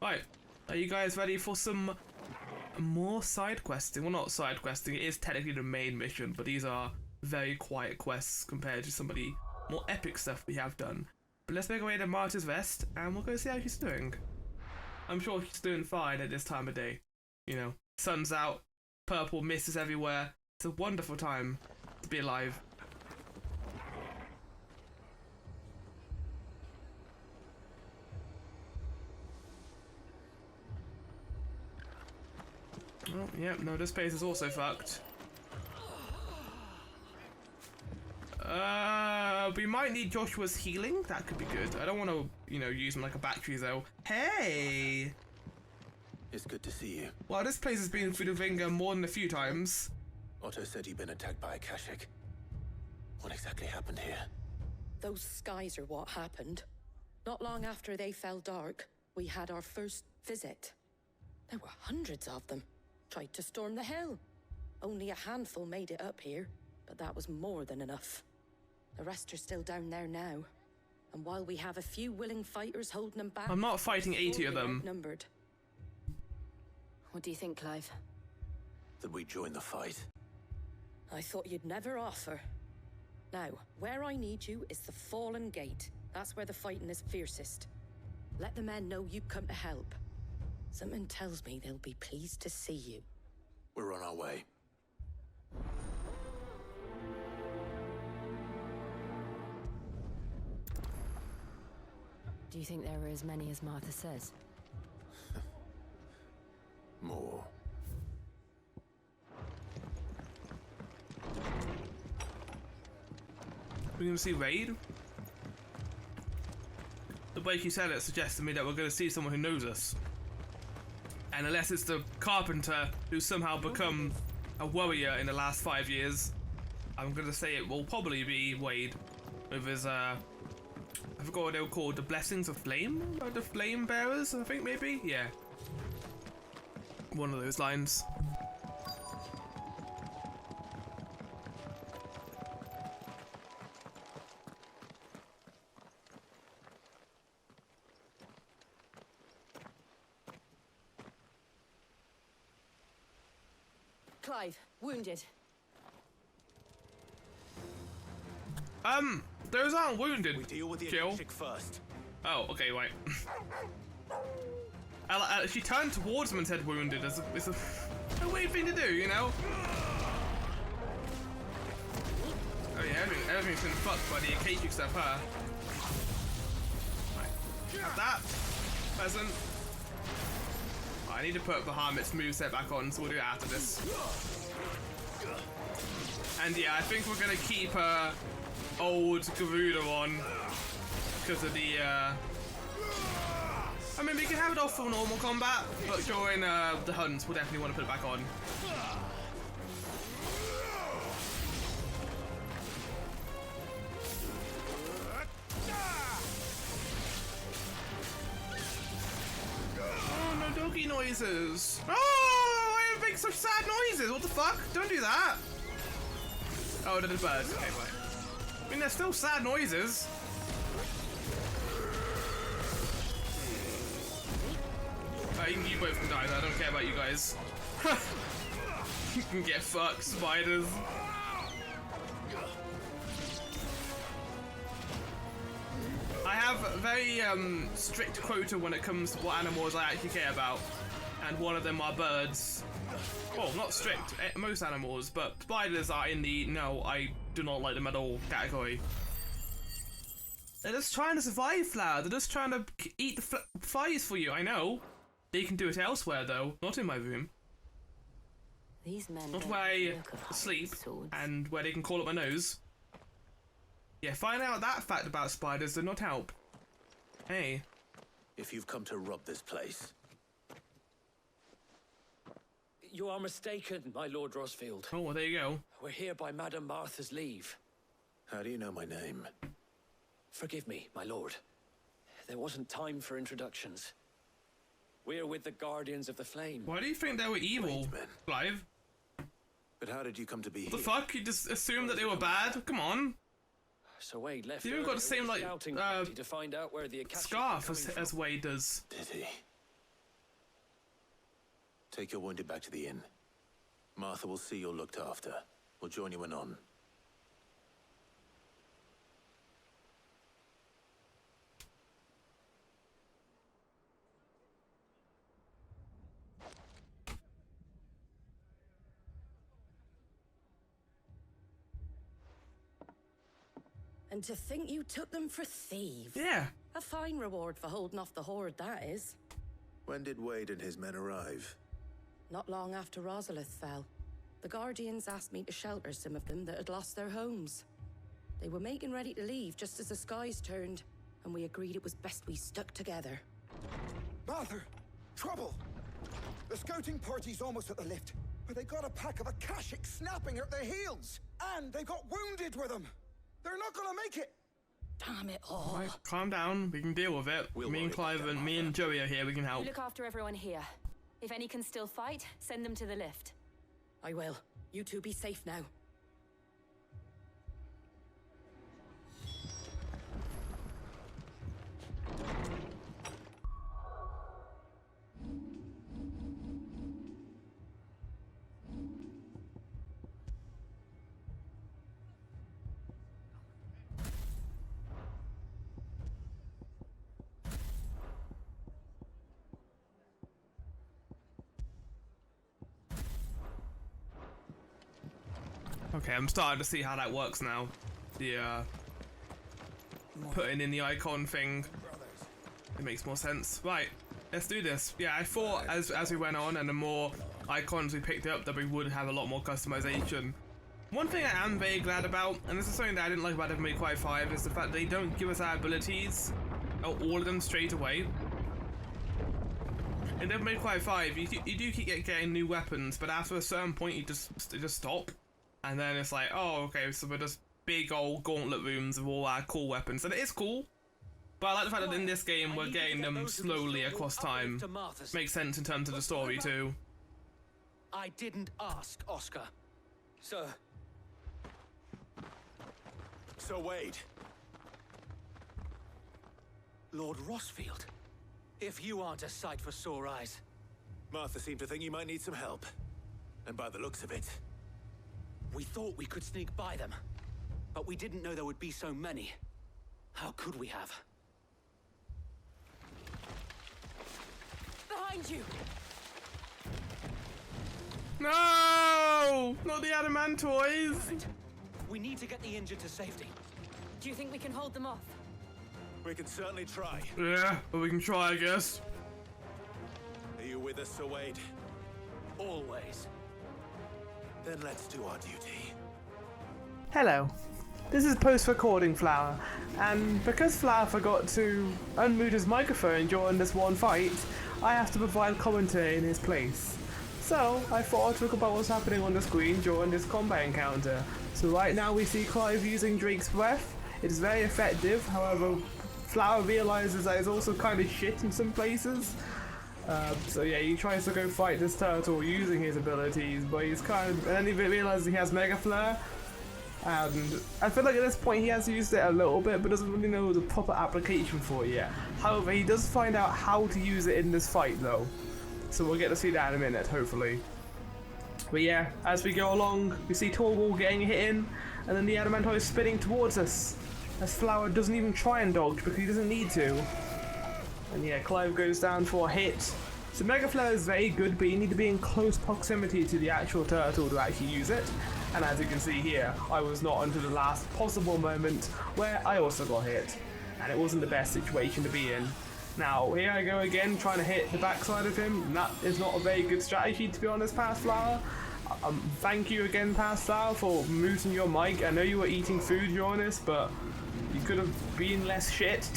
Right, are you guys ready for some more side questing? Well, not side questing, it is technically the main mission, but these are very quiet quests compared to some of the more epic stuff we have done. But let's make our way to Marta's Rest, and we'll go see how she's doing. I'm sure she's doing fine at this time of day. You know, sun's out, purple mist is everywhere. It's a wonderful time to be alive. Oh, yep, no, this place is also fucked. We might need Joshua's healing. That could be good. I don't want to, you know, use him like a battery though. Hey! It's good to see you. Well, this place has been through the ringer more than a few times. Otto said you'd been attacked by a Kashik. What exactly happened here? Those skies are what happened. Not long after they fell dark, we had our first visit. There were hundreds of them. Tried to storm the hill. Only a handful made it up here, but that was more than enough. The rest are still down there now. And while we have a few willing fighters holding them back, I'm not fighting 80 of them. Outnumbered. What do you think, Clive? That we join the fight? I thought you'd never offer. Now, where I need you is the Fallen Gate. That's where the fighting is fiercest. Let the men know you come to help. Something tells me they'll be pleased to see you. We're on our way. Do you think there are as many as Martha says? More. We're gonna see Raid? The way she said it suggests to me that we're gonna see someone who knows us. And unless it's the carpenter who's somehow become a warrior in the last 5 years, I'm gonna say it will probably be Wade with his I forgot what they were called, the Blessings of Flame? Or the Flame Bearers, I think maybe? Yeah. One of those lines. Clive, wounded. Those aren't wounded. We deal with the Jill. Kashik first. Oh, okay, right. She turned towards him and said wounded. It's a weird thing to do, you know? Oh yeah, everything's been fucked by the Akashic stuff, huh? Right. Have that. Pleasant. I need to put Bahamut's moveset back on, so we'll do it after this. And yeah, I think we're gonna keep old Garuda on because of the I mean, we can have it off for normal combat, but during the hunts, we'll definitely want to put it back on. Oh, no doggy noises. Oh, I make such sad noises. What the fuck? Don't do that. Oh, they're the birds. Okay, right. I mean, they're still sad noises. You both can die, though. I don't care about you guys. You can get fucked, spiders. I have a very strict quota when it comes to what animals I actually care about. And one of them are birds. Well, not strict, most animals, but spiders are in the no, I do not like them at all category. They're just trying to survive, Flower. They're just trying to eat the flies for you, I know. They can do it elsewhere, though. Not in my room. These men not where I sleep, and where they can call up my nose. Yeah, find out that fact about spiders did not help. Hey. If you've come to rob this place. You are mistaken, my Lord Rosfield. Oh, well, there you go. We're here by Madame Martha's leave. How do you know my name? Forgive me, my lord. There wasn't time for introductions. We're with the Guardians of the Flame. Why do you think they were evil, Clive? But how did you come to be here? The fuck? You just assumed that they were bad? Come on. So Wade left. You even got the same, like, to find out where the scarf as Wade does. Did he? Take your wounded back to the inn. Martha will see you're looked after. We'll join you anon. And to think you took them for thieves. Yeah. A fine reward for holding off the horde, that is. When did Wade and his men arrive? Not long after Rosalith fell, the Guardians asked me to shelter some of them that had lost their homes. They were making ready to leave just as the skies turned, and we agreed it was best we stuck together. Martha! Trouble! The scouting party's almost at the lift, but they got a pack of Akashic snapping at their heels! And they got wounded with them! They're not gonna make it! Damn it all. Right, calm down. We can deal with it. We'll me and worry Clive about and that, me and Joey are here. We can help. You look after everyone here. If any can still fight, send them to the lift. I will. You two be safe now. Okay, I'm starting to see how that works now. The putting in the icon thing. It makes more sense. Right, let's do this. Yeah, I thought as we went on and the more icons we picked up that we would have a lot more customization. One thing I am very glad about, and this is something that I didn't like about Devil May Cry 5, is the fact they don't give us our abilities, all of them straight away. In Devil May Cry 5, you do keep getting new weapons, but after a certain point you just stop. And then it's like, oh, okay, so we're just big old gauntlet rooms with all our cool weapons. And it is cool, but I like the fact that in this game we're getting them slowly across time. Makes sense in terms of the story too. I didn't ask, Oscar. Sir. So Wade. Lord Rossfield. If you aren't a sight for sore eyes. Martha seemed to think you might need some help. And by the looks of it... We thought we could sneak by them, but we didn't know there would be so many. How could we have? Behind you! No! Not the Adamantoids! Right. We need to get the injured to safety. Do you think we can hold them off? We can certainly try. Yeah, but we can try, I guess. Are you with us, Sir Wade? Always. Then let's do our duty. Hello. This is post-recording Flower, and because Flower forgot to unmute his microphone during this one fight, I have to provide commentary in his place. So, I thought I'd talk about what's happening on the screen during this combat encounter. So right now we see Clive using Drake's Breath. It is very effective, however, Flower realizes that it's also kind of shit in some places. So yeah, he tries to go fight this turtle using his abilities, but he's kind of, and then he realizes he has Mega Flare, and I feel like at this point he has used it a little bit, but doesn't really know the proper application for it yet. However, he does find out how to use it in this fight though, so we'll get to see that in a minute, hopefully. But yeah, as we go along, we see Torgal getting hit in, and then the Adamantoid is spinning towards us, as Flower doesn't even try and dodge because he doesn't need to. And yeah, Clive goes down for a hit. So Mega Flare is very good, but you need to be in close proximity to the actual turtle to actually use it. And as you can see here, I was not until the last possible moment where I also got hit. And it wasn't the best situation to be in. Now, here I go again, trying to hit the backside of him. And that is not a very good strategy, to be honest, Past Flower. Thank you again, Past Flower, for muting your mic. I know you were eating food during this, but you could have been less shit.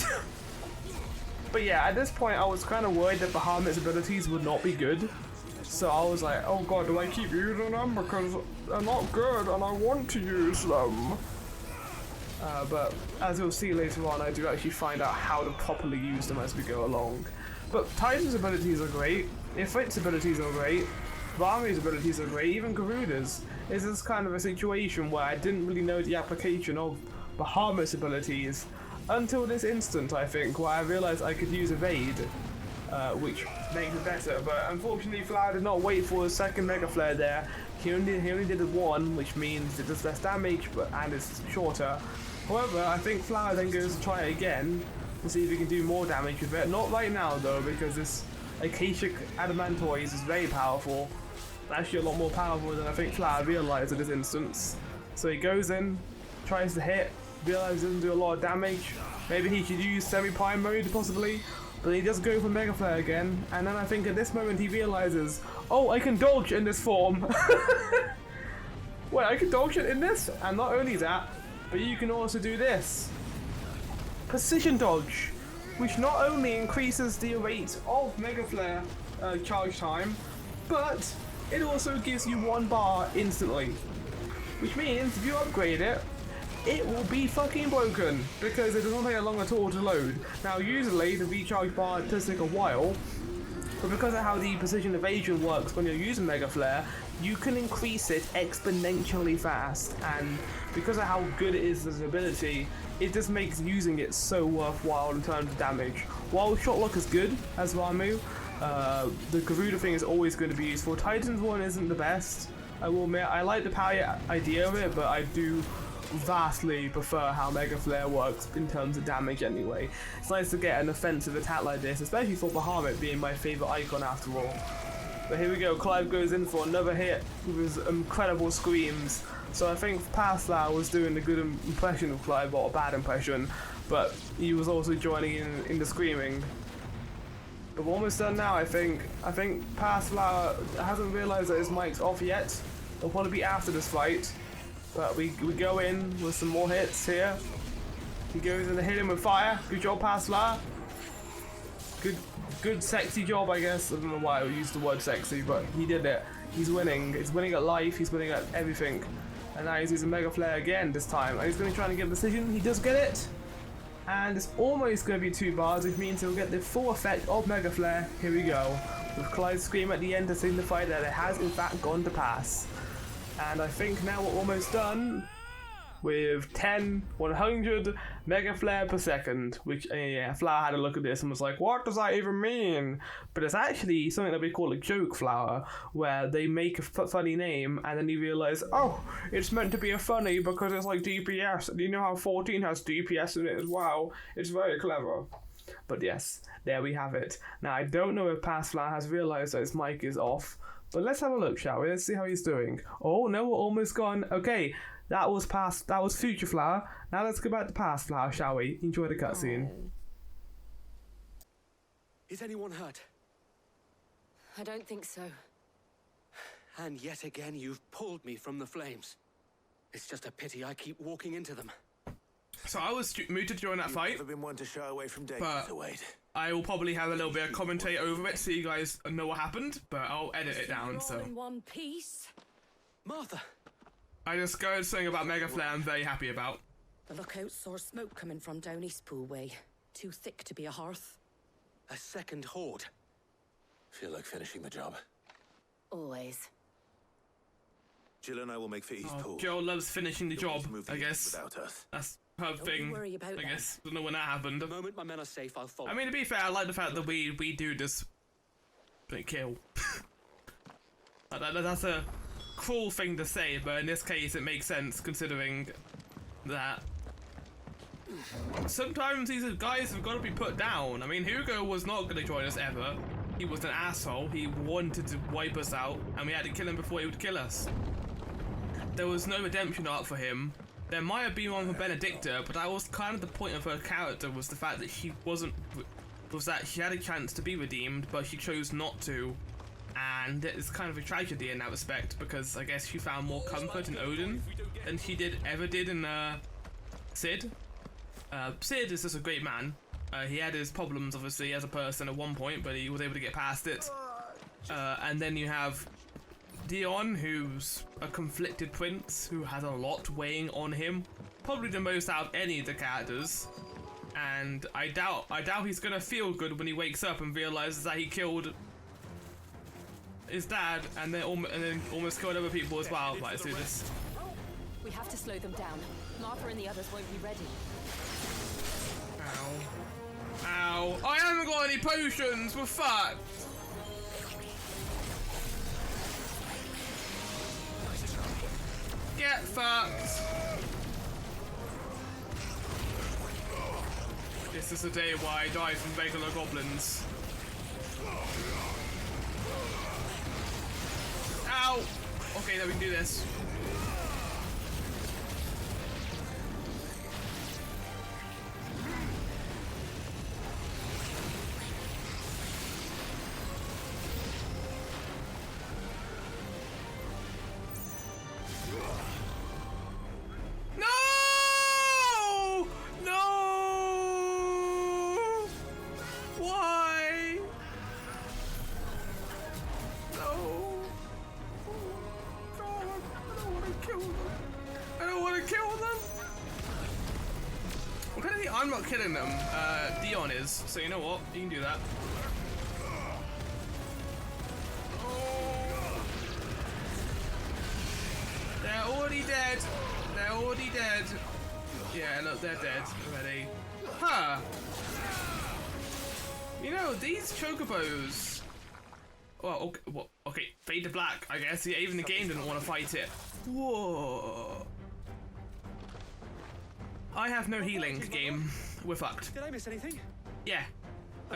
But yeah, at this point I was kind of worried that Bahamut's abilities would not be good. So I was like, oh god, do I keep using them? Because they're not good and I want to use them. But as you'll see later on, I do actually find out how to properly use them as we go along. But Titan's abilities are great, Ifrit's abilities are great, Vami's abilities are great, even Garuda's. This is kind of a situation where I didn't really know the application of Bahamut's abilities until this instant, I think, where I realised I could use Evade. which makes it better. But unfortunately, Flower did not wait for a second Mega Flare there. He only did the one, which means it does less damage, and it's shorter. However, I think Flower then goes to try it again to see if he can do more damage with it. Not right now though, because this Akashic Adamantoise is very powerful. Actually, a lot more powerful than I think Flower realised in this instance. So he goes in, tries to hit, realizes he doesn't do a lot of damage. Maybe he should use semi-prime mode possibly, but he does go for Mega Flare again, and then I think at this moment he realizes, oh, I can dodge in this form. Wait, I can dodge it in this? And not only that, but you can also do this. Precision dodge, which not only increases the rate of Mega Flare charge time, but it also gives you 1 bar instantly. Which means if you upgrade it, it will be fucking broken because it doesn't take long at all to load. Now usually the recharge bar does take a while, but because of how the precision evasion works when you're using Mega Flare, you can increase it exponentially fast, and because of how good it is as an ability, it just makes using it so worthwhile in terms of damage. While Shot Lock is good as Ramu, the Garuda thing is always going to be useful. Titan's one isn't the best, I will admit. I like the power idea of it, but I do vastly prefer how Mega Flare works in terms of damage anyway. It's nice to get an offensive attack like this, especially for Bahamut being my favourite icon after all. But here we go, Clive goes in for another hit with his incredible screams. So I think Past Flower was doing a good impression of Clive, or a bad impression, but he was also joining in the screaming. But we're almost done now, I think. I think Past Flower hasn't realised that his mic's off yet. It'll probably be after this fight. But we go in with some more hits here. He goes in and hit him with fire. Good job, Past Flower. Good sexy job, I guess. I don't know why I used the word sexy, but he did it. He's winning. He's winning at life. He's winning at everything. And now he's using Mega Flare again this time. And he's going to try and get a decision. He does get it. And it's almost going to be 2 bars, which means he'll get the full effect of Mega Flare. Here we go. With Clive's scream at the end to signify that it has in fact gone to pass. And I think now we're almost done with 100 Mega Flare per second, which, yeah, Flower had a look at this and was like, what does that even mean? But it's actually something that we call a joke Flower, where they make a funny name and then you realise, oh, it's meant to be a funny because it's like DPS, and you know how 14 has DPS in it as well. It's very clever. But yes, there we have it. Now, I don't know if Past Flower has realised that his mic is off, but let's have a look, shall we? Let's see how he's doing. Oh, no, we're almost gone. Okay, that was Future Flower. Now let's go back to Past Flower, shall we? Enjoy the cutscene. Is anyone hurt? I don't think so. And yet again, you've pulled me from the flames. It's just a pity I keep walking into them. So I was muted during that fight, Never been one to shy away from danger, but so wait. I will probably have a little bit of commentary over it so you guys know what happened, but I'll edit it down, so. All in one piece. Martha! I just got something about Mega Flare I'm very happy about. The lookout saw smoke coming from down Eastpool way. Too thick to be a hearth. A second horde. Feel like finishing the job. Always. Jill and I will make for East Pool. Joel loves finishing the You'll need job, to move the I unit guess. Without us. That's her Don't thing, you worry about I that. guess. Don't know when that happened. The moment my men are safe, I'll follow. I mean, to be fair, I like the fact that we do this kill. That's a cruel thing to say, but in this case it makes sense considering that sometimes these guys have got to be put down. I mean, Hugo was not going to join us ever. He was an asshole. He wanted to wipe us out, and we had to kill him before he would kill us. There was no redemption arc for him. There might have been one for Benedicta, but that was kind of the point of her character, was the fact that she had a chance to be redeemed, but she chose not to. And it's kind of a tragedy in that respect, because I guess she found more comfort in Odin than she ever did in Sid. Sid is just a great man. He had his problems, obviously, as a person at one point, but he was able to get past it. And then you have Dion, who's a conflicted prince, who has a lot weighing on him. Probably the most out of any of the characters. And I doubt he's gonna feel good when he wakes up and realizes that he killed his dad and then almost killed other people as well. Like, let's do this. We have to slow them down. Martha and the others won't be ready. Ow. Ow. I haven't got any potions. We're fucked. Get fucked. This is the day why I die from regular goblins. Ow! Okay, then we can do this. I'm not killing them. Dion is, so you know what? You can do that. They're already dead. They're already dead. Yeah, look, they're dead already. Huh. You know, these chocobos... Well, okay, fade to black, I guess. Yeah, even the game didn't want to fight it. Whoa. I have no healing, game. We're fucked. Did I miss anything? Yeah.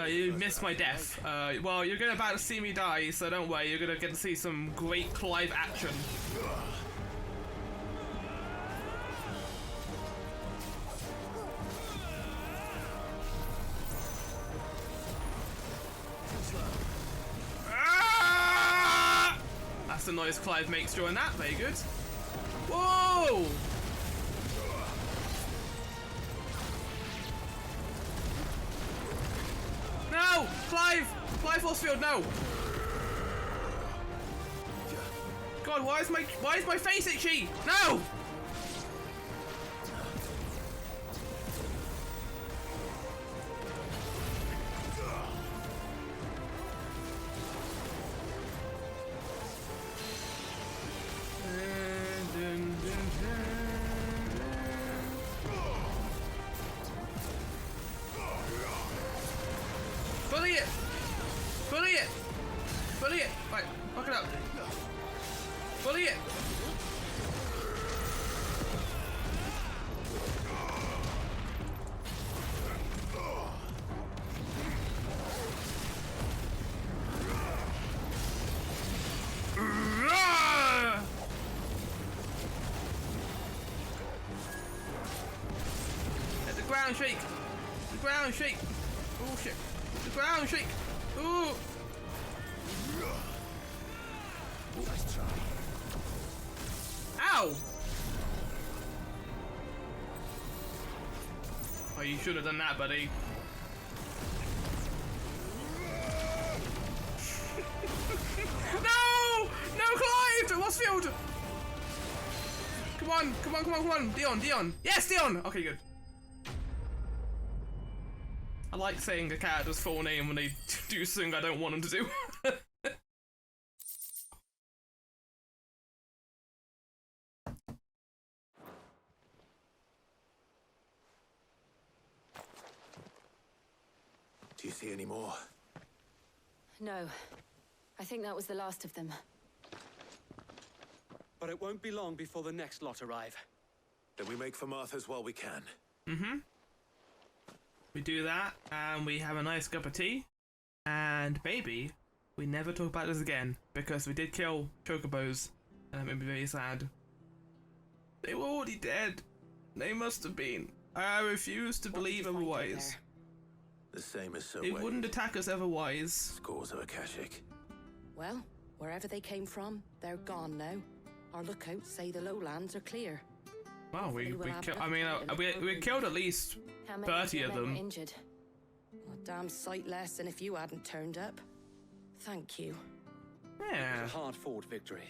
You missed my death. Well, you're gonna about to see me die, so don't worry. You're gonna get to see some great Clive action. Ah! That's the noise Clive makes during that. Very good. Whoa! No! Clive! Clive Forcefield, no! God, why is my face itchy? No! Bully it! Bully it! Bully it! Right, fuck it up. Bully it! Let the ground shake! The ground shake! Oh shit! The ground shake! Ooh! Nice try. Ow! Oh, you should have done that, buddy. No! No, Clive! Westfield! Come on, come on, come on, come on. Dion. Yes, Dion! Okay, good. I like saying the character's full name when they do something I don't want them to do. Do you see any more? No. I think that was the last of them. But it won't be long before the next lot arrive. Then we make for Martha's while we can. Mm-hmm. We do that, and we have a nice cup of tea. And maybe we never talk about this again, because we did kill chocobos, and that made me very sad. They were already dead. They must have been. I refuse to believe otherwise. The same as so They wouldn't attack us otherwise. Scores of Akashic. Well, wherever they came from, they're gone now. Our lookouts say the lowlands are clear. Wow, we Hopefully we'll killed. have I mean, enough we killed at least How many 30 of men were them. injured? A damn sight less than if you hadn't turned up. Thank you. Yeah. It's a hard-fought victory.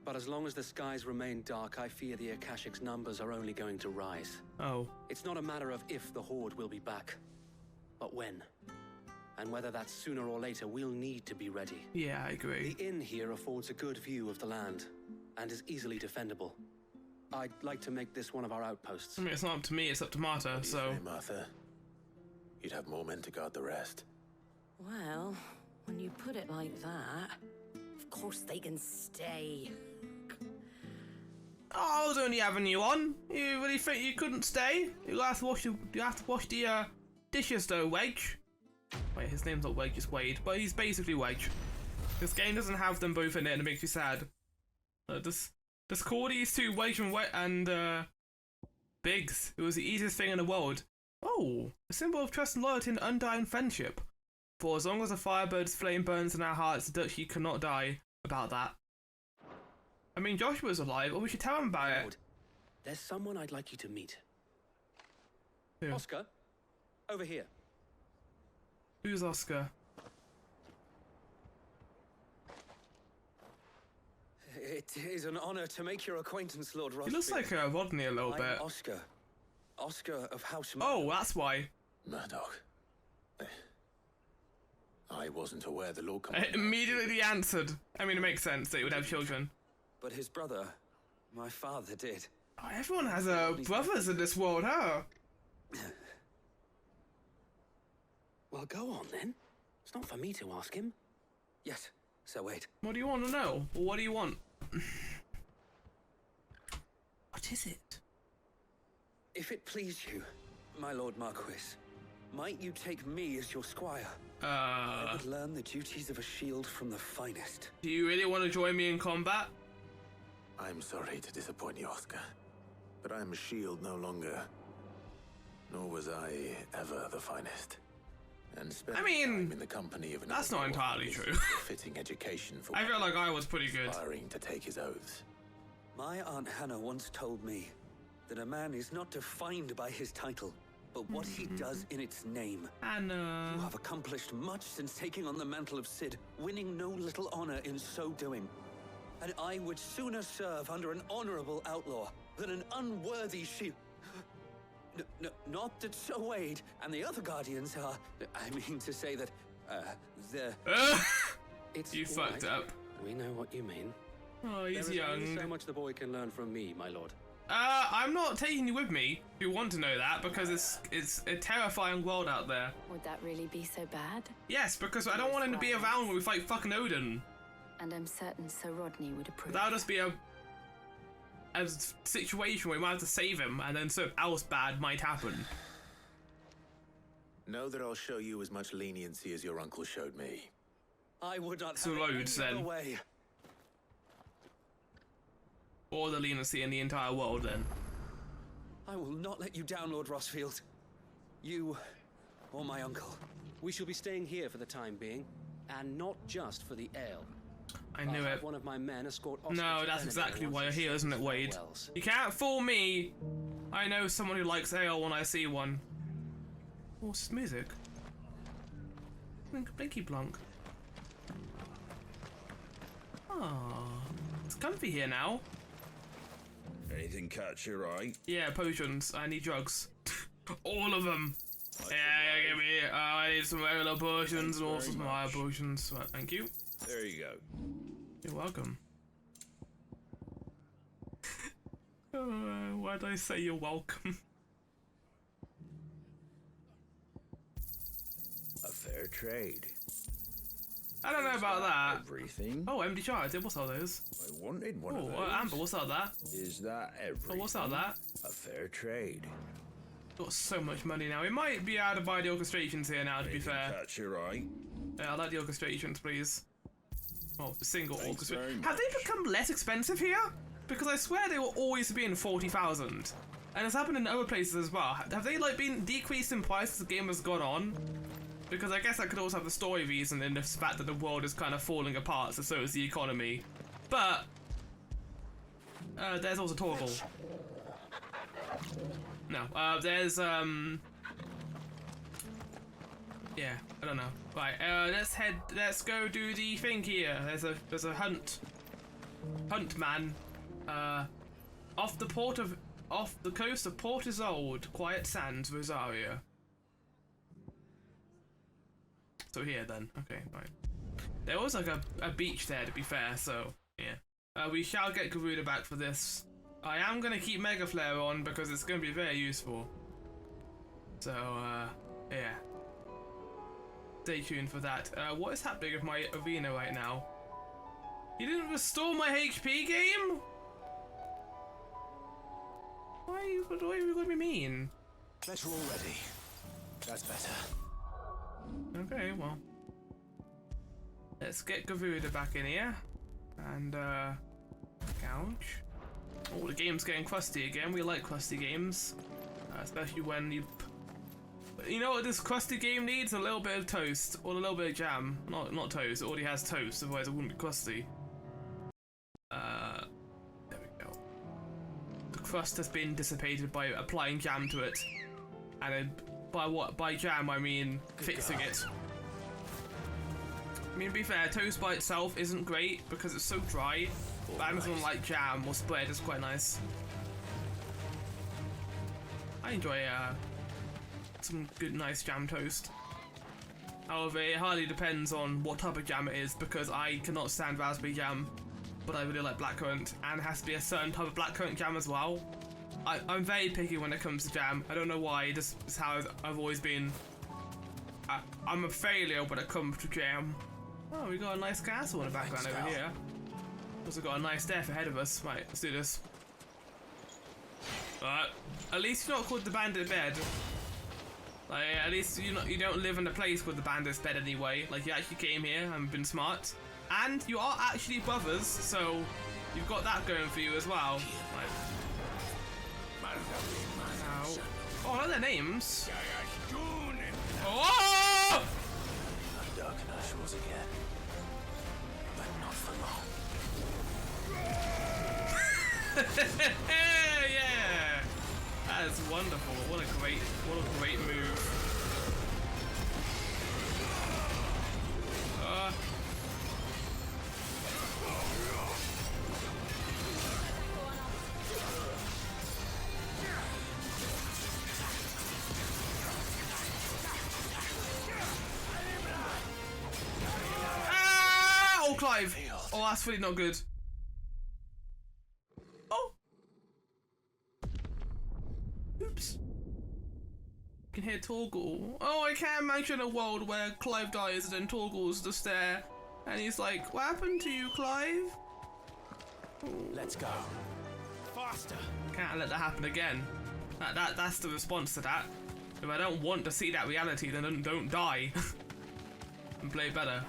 But as long as the skies remain dark, I fear the Akashic's numbers are only going to rise. Oh. It's not a matter of if the Horde will be back, but when. And whether that's sooner or later, we'll need to be ready. Yeah, I agree. The inn here affords a good view of the land, and is easily defendable. I'd like to make this one of our outposts. I mean, it's not up to me, it's up to Marta, so... Hey, Martha. you'd have more men to guard the rest. Well, when you put it like that, of course they can stay. Oh, I was only having you on. You really think you couldn't stay? You have to wash the dishes though, Wedge. Wait, his name's not Wedge, it's Wade, but he's basically Wedge. This game doesn't have them both in it, and it makes me sad. Just call these two Wedge and Biggs. It was the easiest thing in the world. Oh, a symbol of trust and loyalty and undying friendship. For as long as the Firebird's flame burns in our hearts, the Duchy cannot die. About that. I mean, Joshua's alive, or we should tell him about it. There's someone I'd like you to meet. Who? Oscar, over here. Who's Oscar? It is an honor to make your acquaintance, Lord Rothfield. He looks like Rodney a little I'm bit. Oscar. Oscar of House Oh, that's why. Murdoch. I wasn't aware the Lord Immediately answered. I mean, it makes sense that he would have children. But his brother, my father, did. Oh, everyone has brothers in this world, huh? Well, go on then. It's not for me to ask him. Yes, Sir Wade. What do you want to know? Or what do you want? What is it? If it please you, my Lord Marquis, might you take me as your squire? I would learn the duties of a shield from the finest. Do you really want to join me in combat? I'm sorry to disappoint you, Oscar, but I'm a shield no longer. Nor was I ever the finest. And I mean, time in the company of that's not entirely true. Fitting education for I feel like I was pretty good. Aspiring to take his oaths. My Aunt Hannah once told me that a man is not defined by his title, but what he does in its name. Hannah. You have accomplished much since taking on the mantle of Cid, winning no little honor in so doing. And I would sooner serve under an honorable outlaw than an unworthy shield. Not that Sir Wade and the other guardians are. I mean to say that, they're. It's You all fucked right. up. We know what you mean. Oh, There he's is only young. so much the boy can learn from me, my lord. I'm not taking you with me. If you want to know that, because it's a terrifying world out there. Would that really be so bad? Yes, because I don't want him to be around when we fight fucking Odin. And I'm certain Sir Rodney would approve. That would just be a situation where we might have to save him, and then something else bad might happen. Know that I'll show you as much leniency as your uncle showed me. I would not So have it loads, any other then. way. Or the leniency in the entire world, then. I will not let you down, Lord Rossfield. You or my uncle. We shall be staying here for the time being, and not just for the ale. I knew I'll have it. one of my men escort Oscar No, to that's Benedict exactly once why you're he here, isn't it, says his Wade? farewells. You can't fool me! I know someone who likes ale when I see one. What's this music? Blinky Blonk. Ah, it's comfy here now. Anything catch your eye? Yeah, potions. I need drugs. All of them. Yeah, give me. I need some regular potions and also some higher potions. Right, thank you. There you go. You're welcome. Why did I say you're welcome? A fair trade. I don't know about that. Everything? Oh, empty shards. What's all those? I wanted one of Oh, those. Amber, what's all that? Is that everything? Oh, what's all that? A fair trade. Got so much money now. We might be able to buy the orchestrations here now, to be Anything fair. catch your eye? Yeah, I like the orchestrations, please. Oh, the single Thanks very orchestration. much. Have they become less expensive here? Because I swear they were always being 40,000. And it's happened in other places as well. Have they like been decreased in price as the game has gone on? Because I guess that could also have the story reason in the fact that the world is kind of falling apart, so is the economy. But there's also Torgal. No, there's yeah, I don't know. Right, let's go do the thing here. There's a hunt man, off the coast of Port Isolde, Quiet Sands, Rosaria. So here then, okay, right. There was like a beach there, to be fair, so yeah. We shall get Garuda back for this. I am gonna keep Mega Flare on because it's gonna be very useful. So, yeah. stay tuned for that. What is happening with my arena right now? You didn't restore my HP, game? What are you gonna be mean? Better already. That's better. Okay, well. Let's get Garuda back in here. And, gouge. Oh, the game's getting crusty again. We like crusty games. Especially when you... You know what this crusty game needs? A little bit of toast. Or a little bit of jam. Not toast. It already has toast, otherwise it wouldn't be crusty. There we go. The crust has been dissipated by applying jam to it. And then, by jam I mean fixing it. I mean, to be fair, toast by itself isn't great because it's so dry, but adding something like jam or spread is quite nice. I enjoy some good, nice jam toast. However, it hardly depends on what type of jam it is because I cannot stand raspberry jam, but I really like blackcurrant, and it has to be a certain type of blackcurrant jam as well. I'm very picky when it comes to jam. I don't know why, this is how I've always been. I'm a failure when it comes to jam. Oh, we got a nice castle in the background over here. Also got a nice death ahead of us. Right, let's do this. At least you're not called the bandit bed. Like, at least you don't live in a place called the bandit's bed anyway. Like, you actually came here and been smart. And you are actually brothers, so you've got that going for you as well. Like, oh, I know their names. Oh! Dark shores again. But not for long. Yeah! That is wonderful. What a great move. Oh, Clive! Oh, that's really not good. Oh! Oops. I can hear Torgal. Oh, I can't imagine a world where Clive dies and then Torgal's just there. And he's like, what happened to you, Clive? Let's go. Faster. Can't let that happen again. That's the response to that. If I don't want to see that reality, then don't die. And play better.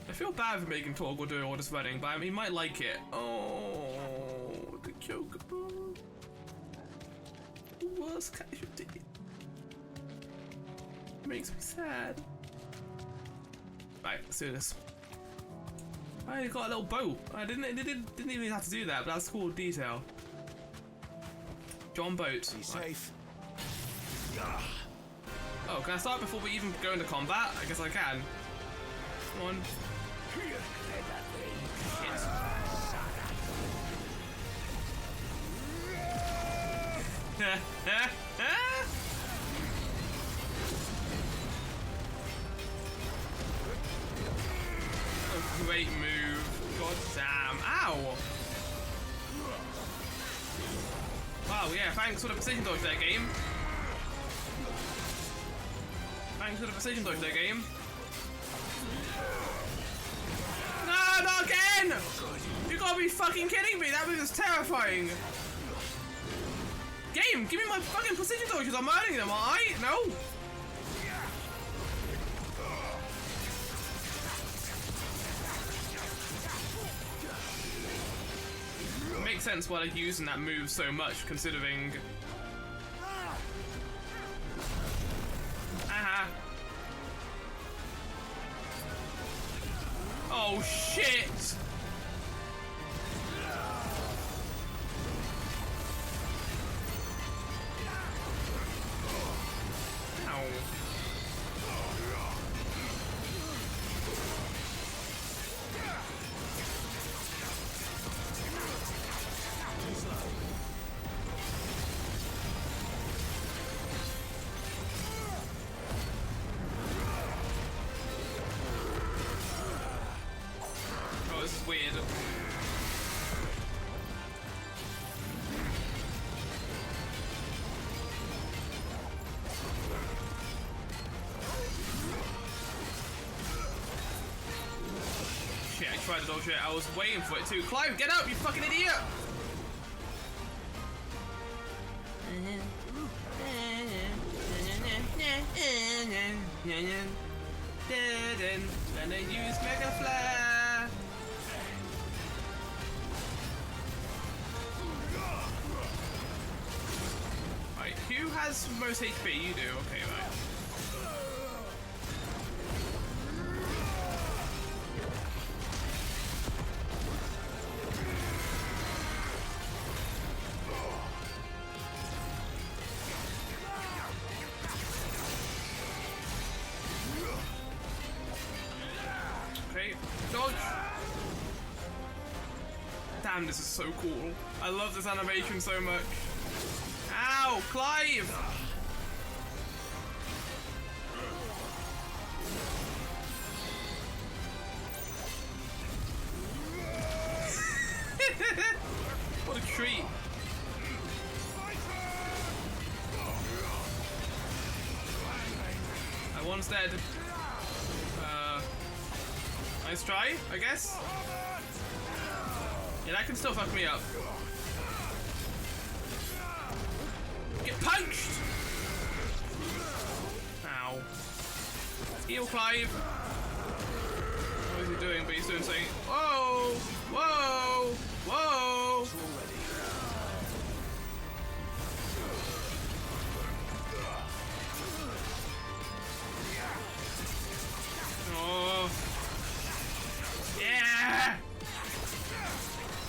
I feel bad for making Torgal do all this running, but he might like it. Oh, the chocobo. Worst casualty. Makes me sad. Right, let's do this. I got a little boat. I didn't even have to do that, but that's a cool detail. John Boat. Be safe. Oh, can I start before we even go into combat? I guess I can. Come on. A great move. God damn. Ow! Wow, yeah, thanks for the precision dodge there, game. Thanks for the precision dodge there, game. No, not again! You gotta be fucking kidding me, that move is terrifying. Game, give me my fucking precision dodges, I'm earning them, aren't I? No? It makes sense why they're using that move so much, considering... Aha. Oh shit! Ow. Oh, this is weird. tried to dodge it. I was waiting for it too. Clive, get up, you fucking idiot! Gonna use Mega Flare. Right, who has most HP? You do. Okay, right. Dodge! Damn, this is so cool. I love this animation so much. Ow! Clive! What a treat. One's dead. Nice try, I guess. Yeah, that can still fuck me up. Get punched! Ow. Heal Clive. What is he doing? But he's doing something. Whoa! Whoa! Whoa! Oh. Yeah!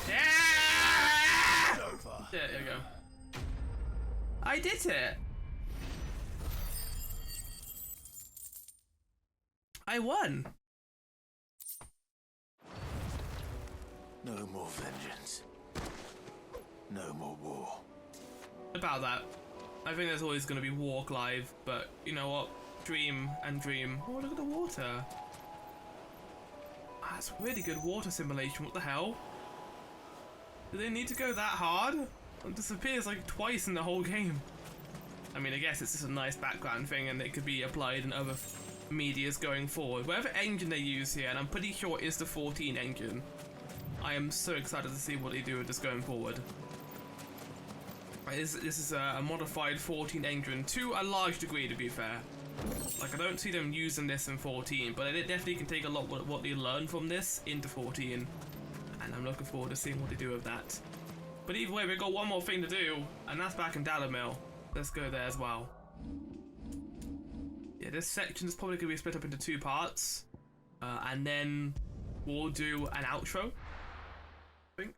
Yeah! There you go. I did it! I won! No more vengeance. No more war. About that. I think there's always going to be war, Clive, but you know what? Dream and dream. Oh, look at the water. That's really good water simulation. What the hell? Do they need to go that hard? It disappears like twice in the whole game. I mean, I guess it's just a nice background thing and it could be applied in other medias going forward. Whatever engine they use here, and I'm pretty sure it's the 14 engine. I am so excited to see what they do with this going forward. This is a modified 14 engine to a large degree, to be fair. Like, I don't see them using this in 14, but it definitely can take a lot of what they learn from this into 14. And I'm looking forward to seeing what they do with that. But either way, we've got one more thing to do, and that's back in Dalamil. Let's go there as well. Yeah, this section is probably going to be split up into 2 parts. And then we'll do an outro, I think.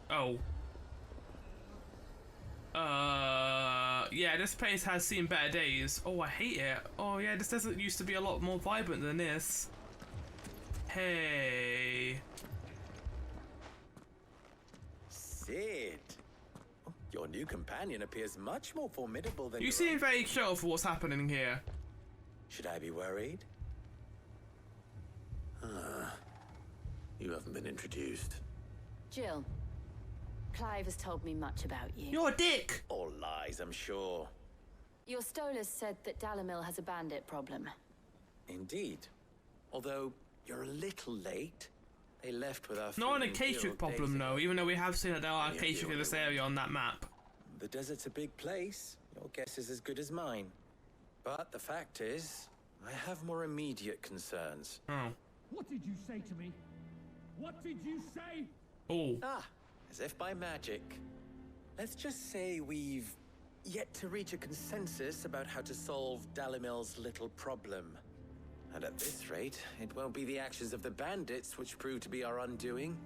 Oh. Yeah, this place has seen better days. Oh, I hate it. Oh, yeah, this desert used to be a lot more vibrant than this. Hey. Sid. Your new companion appears much more formidable than you seem very chill for what's happening here. Should I be worried? You haven't been introduced. Jill. Clive has told me much about you. You're a dick! All lies, I'm sure. Your Stolas said that Dalamil has a bandit problem. Indeed. Although, you're a little late. They left with our Not an Acacia problem, though, even though we have seen that there are Acacia in this area on that map. The desert's a big place. Your guess is as good as mine. But the fact is, I have more immediate concerns. Oh. What did you say to me? What did you say? Oh. As if by magic. Let's just say we've yet to reach a consensus about how to solve Dalamil's little problem. And at this rate, it won't be the actions of the bandits which prove to be our undoing.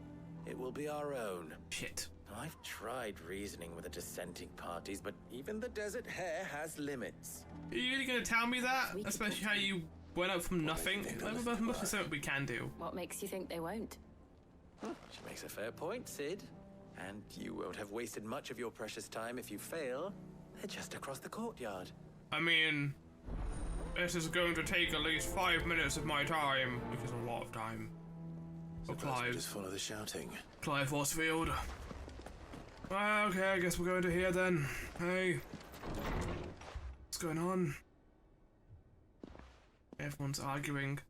It will be our own. Shit. I've tried reasoning with the dissenting parties, but even the desert hare has limits. Are you really going to tell me that? Especially how you went up from nothing? There must be something we can do. What makes you think they won't? She makes a fair point, Sid. And you won't have wasted much of your precious time if you fail. They're just across the courtyard. I mean, this is going to take at least 5 minutes of my time, which is a lot of time. Oh, Clive. Just follow the shouting. Clive Forcefield. Well, okay, I guess we're going to here then. Hey. What's going on? Everyone's arguing.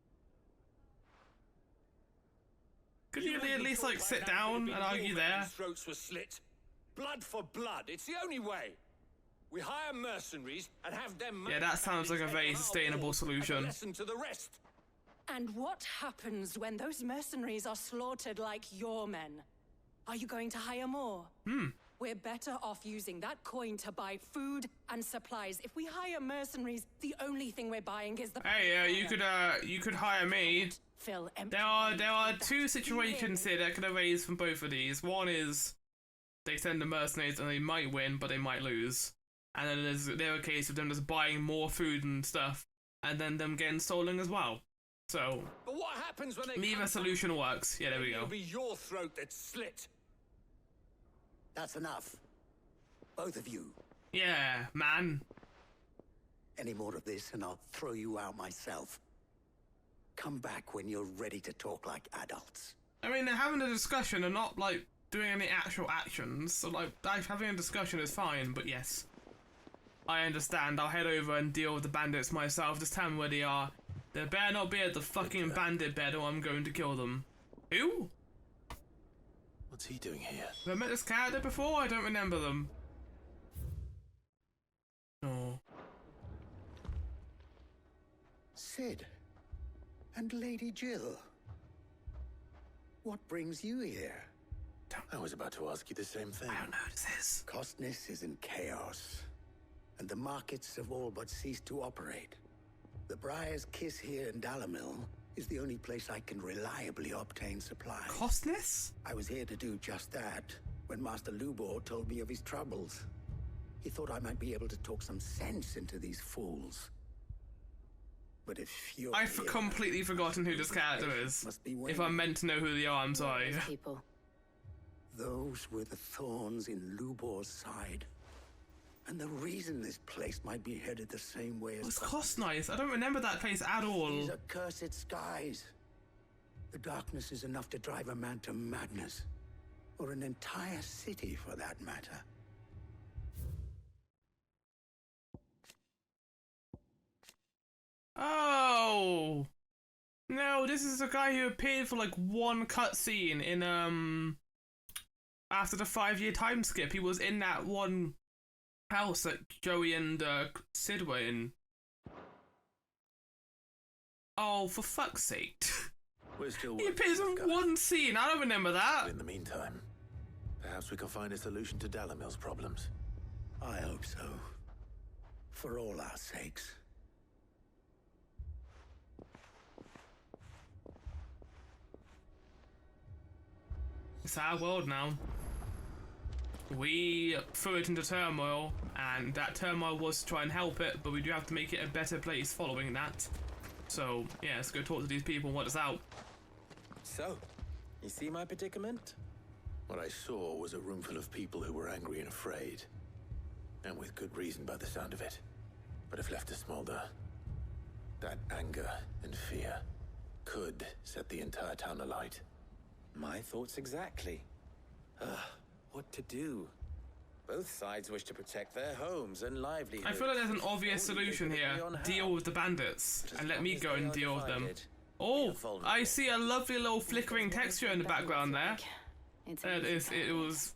Could you at least like sit down and argue there? Throats were slit. Blood for blood. It's the only way. We hire mercenaries and have them. Yeah, that sounds like a very sustainable solution. Listen to the rest. And what happens when those mercenaries are slaughtered like your men? Are you going to hire more? We're better off using that coin to buy food and supplies. If we hire mercenaries, the only thing we're buying is the. Hey, you could hire me. There are two situations here that could arise from both of these. One is they send the mercenaries and they might win, but they might lose. And then there's a case of them just buying more food and stuff, and then them getting stolen as well. So, but what happens when they neither solution works. Yeah, there we go. It'll be your throat that's slit. That's enough. Both of you. Yeah, man. Any more of this and I'll throw you out myself. Come back when you're ready to talk like adults. I mean, they're having a discussion and not, like, doing any actual actions. So, like, having a discussion is fine, but yes. I understand. I'll head over and deal with the bandits myself. Just tell me where they are. They better not be at the fucking bandit bed or I'm going to kill them. Who? What's he doing here? Have I met this character before? I don't remember them. No. Sid. And Lady Jill. What brings you here? I was about to ask you the same thing. I don't know who this is. Costness is in chaos, and the markets have all but ceased to operate. The Briar's Kiss here in Dalamil is the only place I can reliably obtain supplies. Costness? I was here to do just that when Master Lubor told me of his troubles. He thought I might be able to talk some sense into these fools. But if you're I've completely forgotten who this character is. If I'm meant to know who they are, I'm sorry. People. Those were the thorns in Lubor's side. And the reason this place might be headed the same way as... It's Costnice. I don't remember that place at all. These accursed skies. The darkness is enough to drive a man to madness. Or an entire city, for that matter. Oh! No, this is a guy who appeared for like one cutscene in, after the 5-year time skip. He was in that one house that Joey and Sid were in. Oh, for fuck's sake. We're still he appears in one scene. I don't remember that. In the meantime, perhaps we can find a solution to Dalamil's problems. I hope so. For all our sakes. It's our world now. We threw it into turmoil, and that turmoil was to try and help it, but we do have to make it a better place following that. So, yeah, let's go talk to these people and what is out. So, you see my predicament? What I saw was a room full of people who were angry and afraid. And with good reason by the sound of it. But if left to smolder, that anger and fear could set the entire town alight. My thoughts exactly. What to do? Both sides wish to protect their homes and livelihoods. I feel like there's an obvious solution here. Deal with the bandits, and let me go and deal with them. Oh, I see a lovely little flickering texture in the background there. It was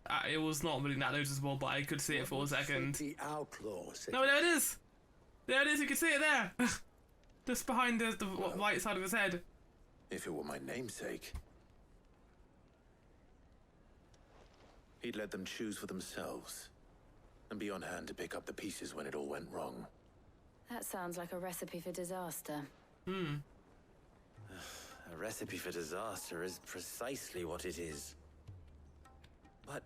not really that noticeable, but I could see it for a second. No, there it is! There it is, you can see it there! Just behind the right side of his head. If it were my namesake, he'd let them choose for themselves, and be on hand to pick up the pieces when it all went wrong. That sounds like a recipe for disaster. A recipe for disaster is precisely what it is. But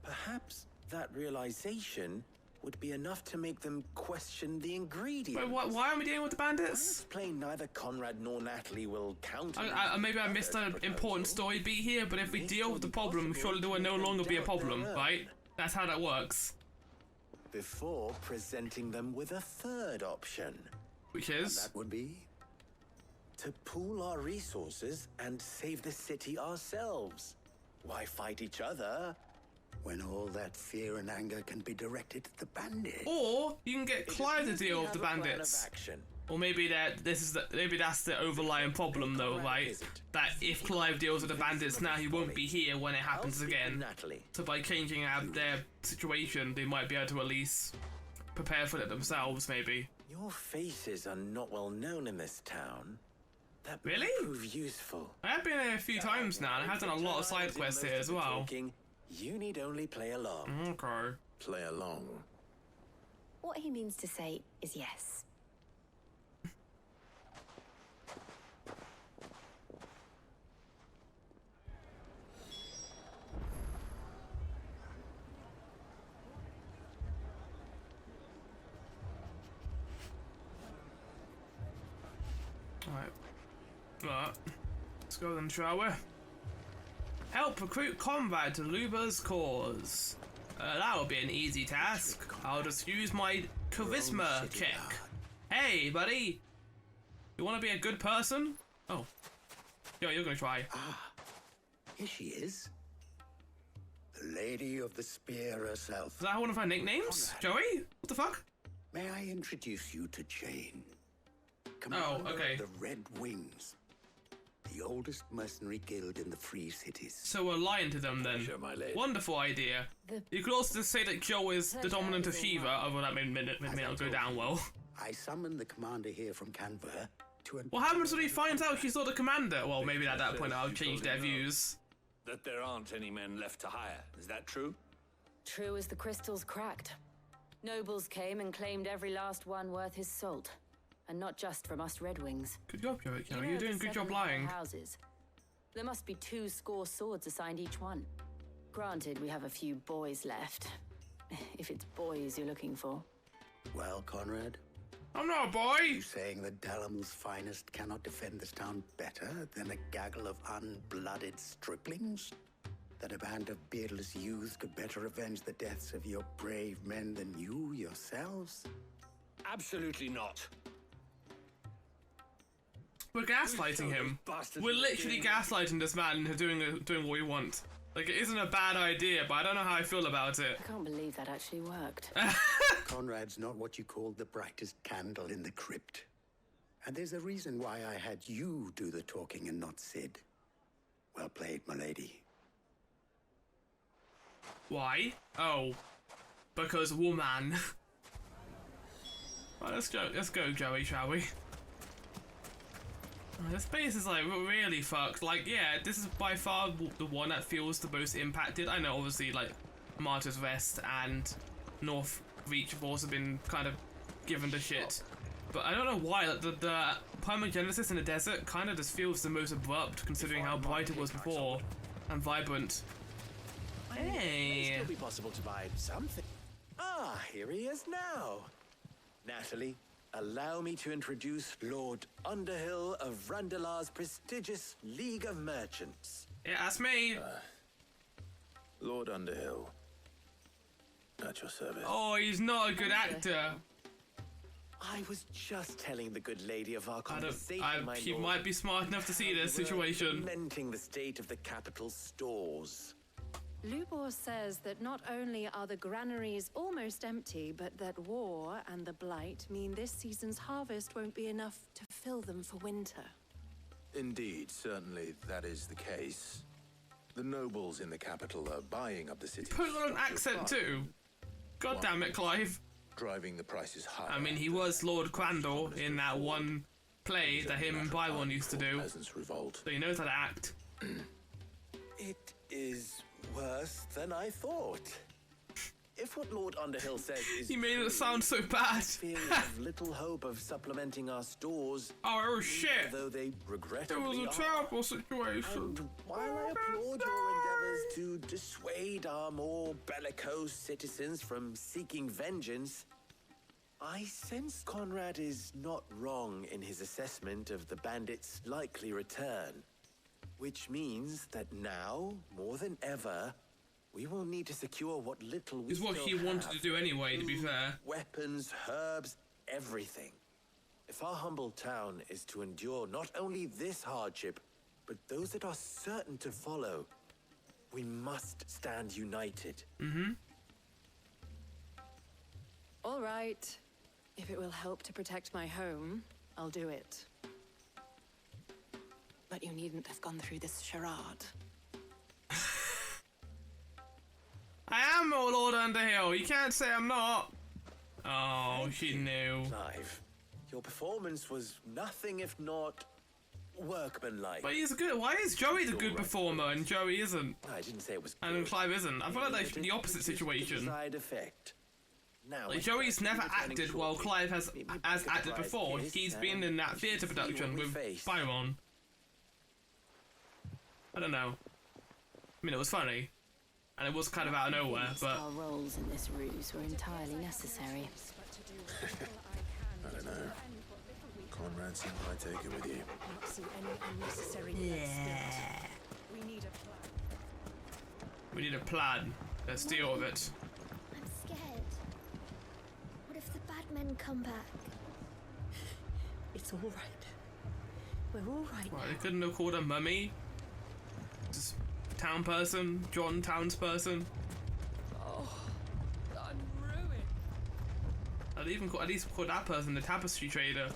perhaps that realization would be enough to make them question the ingredients. Wait, why are we dealing with the bandits? Explain neither Conrad nor Natalie will counter. Maybe I missed an important story beat here, but if we deal with the problem, surely there will no longer be a problem, right? That's how that works. Before presenting them with a third option. Which is? And that would be to pool our resources and save the city ourselves. Why fight each other when all that fear and anger can be directed at the bandits. Or you can get Clive to deal with the bandits. Or maybe maybe that's the overlying problem though, right? That if Clive deals with the bandits now, he won't be here when it happens again. So by changing out their situation, they might be able to at least prepare for it themselves, maybe. Your faces are not well known in this town. That really? Prove useful. I have been here a few times now, and I have done a lot of side quests here as well. You need only play along. Okay. Play along. What he means to say is yes. Right. Let's go then, shall we? Help recruit comrade to Luba's cause. That will be an easy task. I'll just use my charisma check. Hey, buddy! You want to be a good person? Oh. Yo, you're gonna try. Ah, here she is. The Lady of the Spear herself. Is that one of her nicknames? Joey? What the fuck? May I introduce you to Jane? Oh, okay. The Red Wings. The oldest mercenary guild in the Free Cities. So we're lying to them then. Pleasure, my lady. Wonderful idea. You could also just say that Joe is the dominant of Shiva, although that may not go down well. I summoned the commander here from Canberra to... What happens when he finds out she's not the commander? Well, maybe at that point I'll change their views. That there aren't any men left to hire. Is that true? True as the crystals cracked. Nobles came and claimed every last one worth his salt. And not just from us Red Wings. Good job, Joey. You're doing a good job lying. Houses. There must be 2 score swords assigned each one. Granted, we have a few boys left. If it's boys you're looking for. Well, Conrad? I'm not a boy! You saying that Dalamil's finest cannot defend this town better than a gaggle of unblooded striplings? That a band of beardless youths could better avenge the deaths of your brave men than you yourselves? Absolutely not. We're gaslighting him. We're literally gaslighting this man into doing what we want. Like, it isn't a bad idea, but I don't know how I feel about it. I can't believe that actually worked. Conrad's not what you call the brightest candle in the crypt. And there's a reason why I had you do the talking and not Sid. Well played, my lady. Why? Oh. Because woman. Right, let's go, Joey, shall we? This base is like really fucked. Like, yeah, this is by far the one that feels the most impacted. I know, obviously, like Martyr's Rest and North Reach have also been kind of given the shit, but I don't know why. Like, the Primogenesis in the desert kind of just feels the most abrupt, considering how bright it was before and vibrant. Hey. It may still be possible to buy something. Ah, here he is now. Natalie. Allow me to introduce Lord Underhill of Randalar's prestigious League of Merchants. Yeah, that's me. Lord Underhill. At your service. Oh, he's not a good actor. I was just telling the good lady of our conversation, he might be smart enough to see this situation. Lamenting the state of the capital's stores. Lubor says that not only are the granaries almost empty, but that war and the blight mean this season's harvest won't be enough to fill them for winter. Indeed, certainly that is the case. The nobles in the capital are buying up the city. Put on an accent too. God damn it, Clive. Driving the prices higher. I mean, he was Lord Crandall in that one play that him and Byron used to do. So he knows how to act. It is worse than I thought. If what Lord Underhill says is he made it sound so bad. We have little hope of supplementing our stores. Oh shit! Though they regrettably it was a terrible situation. And while I applaud your endeavors to dissuade our more bellicose citizens from seeking vengeance, I sense Conrad is not wrong in his assessment of the bandits' likely return. Which means that now, more than ever, we will need to secure what little we is what he wanted to do anyway, to be fair. Weapons, herbs, everything. If our humble town is to endure not only this hardship, but those that are certain to follow, We must stand united. Mm-hmm. All right. If it will help to protect my home, I'll do it. But you needn't have gone through this charade. I am Lord Underhill. You can't say I'm not. Oh, she knew. Clive, your performance was nothing if not workmanlike. But he's good. Why is Joey the good performer and Joey isn't? No, I didn't say it was good. And Clive isn't. I feel like that's the opposite situation. Side effect. Now, Like Joey's never acted while Clive has acted before. He's been in that theatre production with Byron. I don't know. I mean, it was funny. And it was kind of out of nowhere, but... Our roles in this ruse were entirely necessary. I don't know. Conrad seemed quite taken with you. Yeah. We need a plan. Let's deal with it. I'm scared. What if the bad men come back? It's all right. We're all right. Well, they couldn't have called a mummy. Just town person, John townsperson. Oh, I'm ruined. At least call that person the tapestry trader.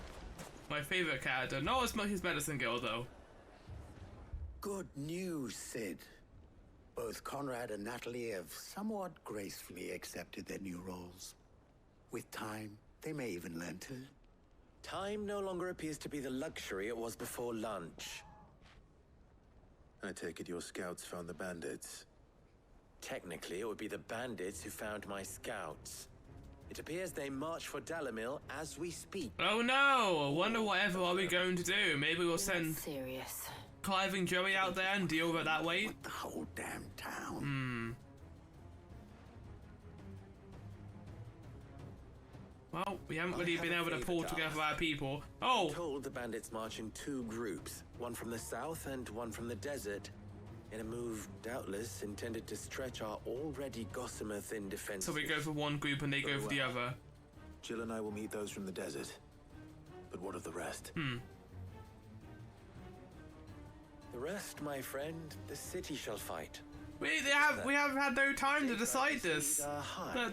My favorite character. Not as much as Medicine Girl though. Good news, Sid. Both Conrad and Natalie have somewhat gracefully accepted their new roles. With time, they may even learn to. Time no longer appears to be the luxury it was before lunch. I take it your scouts found the bandits. Technically, it would be the bandits who found my scouts. It appears they march for Dalimil as we speak. Oh no! I wonder whatever are we going to do. Maybe we'll send Clive and Joey out there and deal with it that way. The whole damn town. Well, we haven't really been able to pull together our people. Oh! I'm told the bandits march in two groups, one from the south and one from the desert, in a move doubtless intended to stretch our already gossamer thin defenses. So we go for one group and they go for the other. Jill and I will meet those from the desert. But what of the rest? The rest, my friend, the city shall fight. We have had no time to decide this.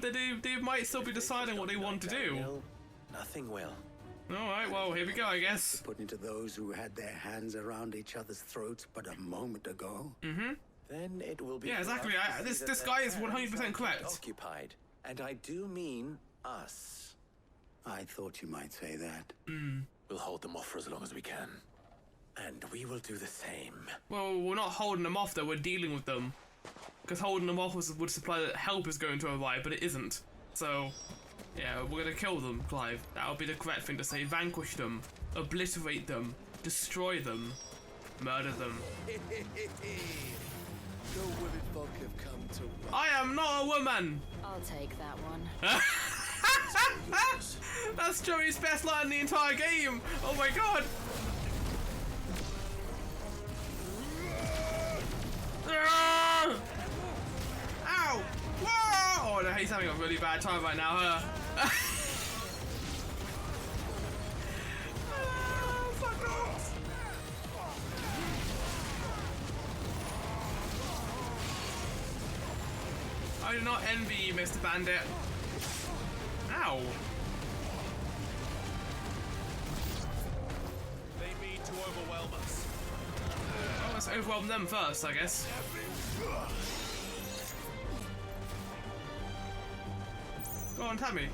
They might still be deciding what they want to do. Nothing will. Alright, well, here we go, I guess. Put into those who had their hands around each other's throats but a moment ago. Then it will be. Yeah, exactly. This guy is 100% correct. Occupied, and I do mean us. I thought you might say that. We'll hold them off for as long as we can. And we will do the same. Well, we're not holding them off though, we're dealing with them. Because holding them off would supply that help is going to arrive, but it isn't. So, yeah, we're gonna kill them, Clive. That would be the correct thing to say. Vanquish them, obliterate them, destroy them, murder them. No women folk have come to... I am not a woman! I'll take that one. That's Joey's best line in the entire game! Oh my god! Ow! Whoa! Oh no, he's having a really bad time right now, huh? Fuck off! I do not envy you, Mr. Bandit. Ow! They mean to overwhelm us. Well, let's overwhelm them first, I guess. Go on, tap me.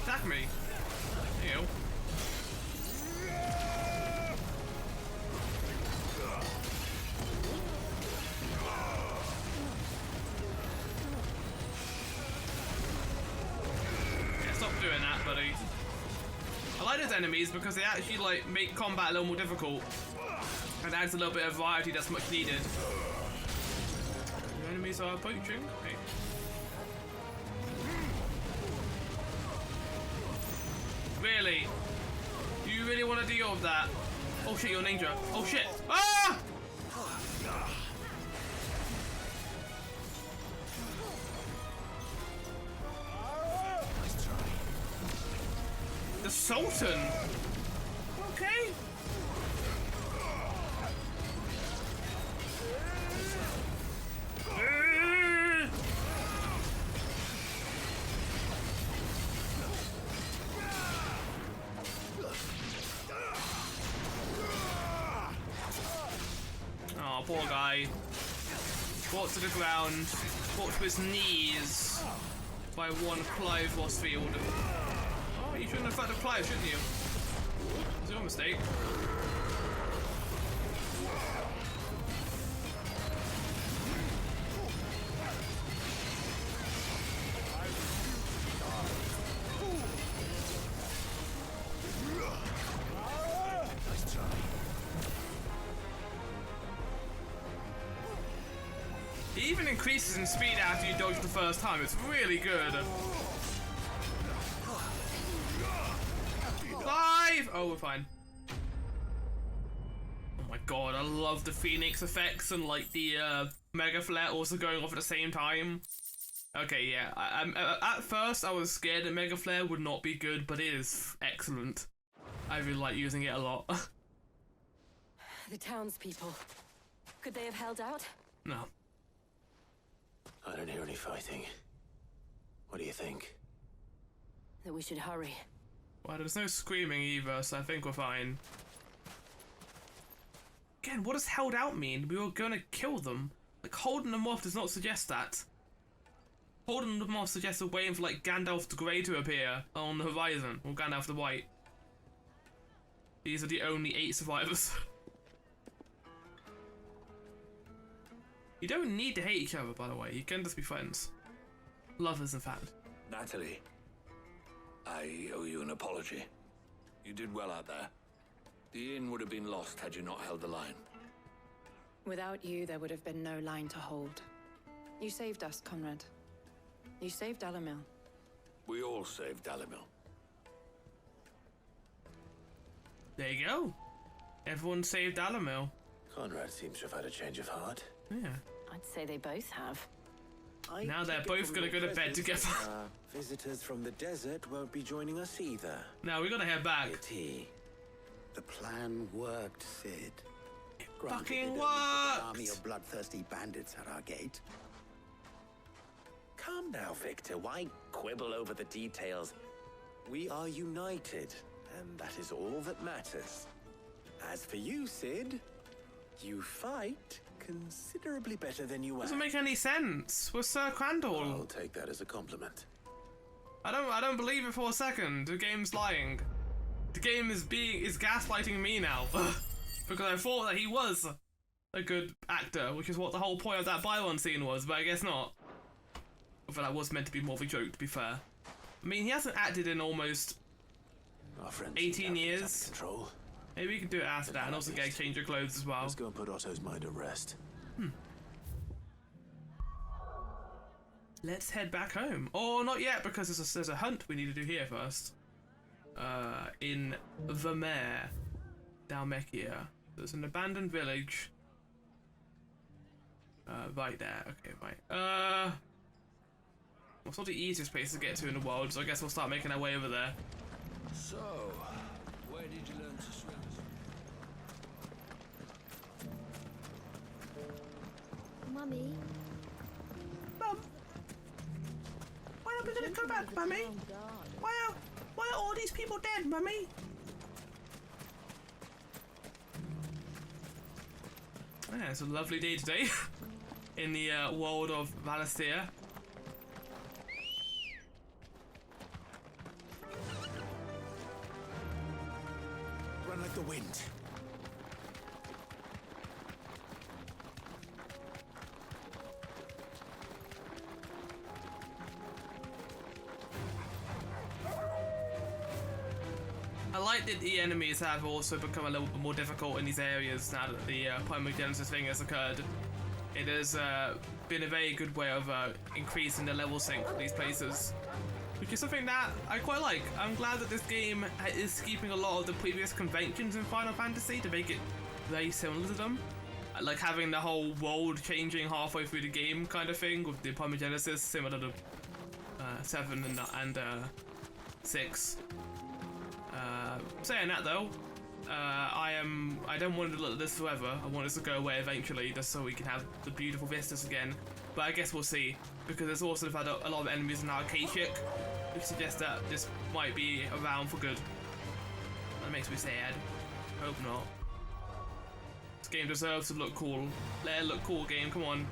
Attack me. There you go. Yeah, stop doing that, buddy. I like those enemies because they actually like make combat a little more difficult and adds a little bit of variety that's much needed. The enemies are poaching. Okay. Really? You really want to deal with that? Oh shit, you're a ninja. Oh shit. Ah! The Sultan? Okay. Oh, poor guy. Brought to the ground, brought to his knees by one Clive Westfield. Oh, you shouldn't have fought the Clive, shouldn't you? It's your mistake. It even increases in speed after you dodge the first time. It's really good. Clive! Oh, we're fine. Oh my god, I love the Phoenix effects and like the Mega Flare also going off at the same time. Okay, yeah. At first I was scared that Mega Flare would not be good, but it is excellent. I really like using it a lot. The townspeople. Could they have held out? No. I don't hear any fighting. What do you think? That we should hurry. Well, there's no screaming either, so I think we're fine. Again, what does held out mean? We were gonna kill them. Like, holding them off does not suggest that. Holding them off suggests we're waiting for, like, Gandalf the Grey to appear on the horizon, or Gandalf the White. These are the only 8 survivors. You don't need to hate each other, by the way. You can just be friends. Lovers, in fact. Natalie, I owe you an apology. You did well out there. The inn would have been lost had you not held the line. Without you, there would have been no line to hold. You saved us, Conrad. You saved Dalimil. We all saved Dalimil. There you go. Everyone saved Dalimil. Conrad seems to have had a change of heart. Yeah. I'd say they both have. Now they're both gonna go to bed together. Visitors from the desert won't be joining us either. Now we gotta head back. The plan worked, Sid. Fucking An worked! army of bloodthirsty bandits at our gate. Calm now, Victor. Why quibble over the details? We are united, and that is all that matters. As for you, Sid, you fight considerably better than you were. Doesn't make any sense. We're Sir Crandall. I'll take that as a compliment. I don't believe it for a second. The game's lying. The game is gaslighting me now. Because I thought that he was a good actor, which is what the whole point of that Byron scene was, but I guess not. Although that was meant to be more of a joke, to be fair. I mean, he hasn't acted in almost 18 years. Maybe we can do it after that and also get a change of clothes as well. Let's go and put Otto's mind at rest. Let's head back home. Oh, not yet, because there's a hunt we need to do here first. In Vermeer, Dalmekia. There's an abandoned village. Right there. Okay, right. What's not the easiest place to get to in the world, so I guess we'll start making our way over there. So, where did you learn to swim? Mummy? Mum? Why are we gonna come back, Mummy? Why are all these people dead, Mummy? Yeah, it's a lovely day today in the world of Valisthea. Run like the wind. I like that the enemies have also become a little bit more difficult in these areas now that the Primogenesis thing has occurred. It has been a very good way of increasing the level sync for these places, which is something that I quite like. I'm glad that this game is keeping a lot of the previous conventions in Final Fantasy to make it very similar to them. Like having the whole world changing halfway through the game kind of thing with the Primogenesis, similar to 7 and 6. Saying that though, I don't want to look at this forever. I want this to go away eventually, just so we can have the beautiful vistas again. But I guess we'll see, because it's also had a lot of enemies in Archaic, which suggests that this might be around for good. That makes me sad. Hope not. Let's game deserves to look cool. Let it look cool, game. Come on.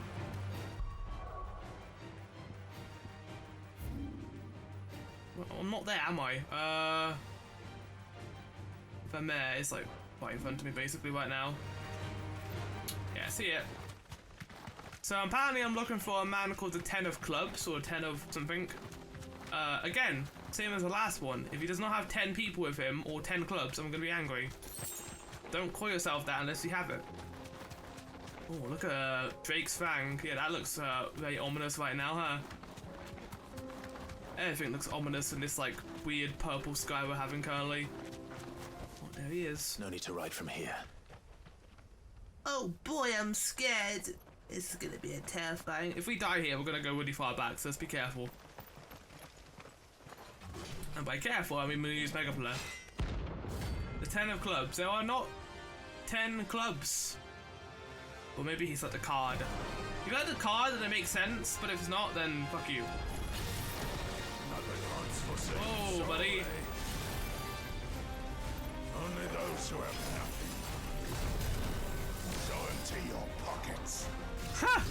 Well, I'm not there, am I? The mayor is like right in front of me basically right now. Yeah, see it. So apparently I'm looking for a man called the 10 of Clubs or 10 of something. Again, same as the last one. If he does not have 10 people with him or 10 clubs, I'm gonna be angry. Don't call yourself that unless you have it. Oh, look at Drake's Fang. Yeah, that looks very ominous right now, huh? Everything looks ominous in this like weird purple sky we're having currently. Oh, there he is. No need to ride from here. Oh boy, I'm scared. This is gonna be a terrifying. If we die here, we're gonna go really far back, so let's be careful. And by careful, I mean we're gonna use Mega Flare. The 10 of Clubs. There are not 10 clubs. Or maybe he's like the card. If you got the card, then it makes sense, but if it's not, then fuck you. Oh, buddy. Only those who have nothing. So empty your pockets. Ha!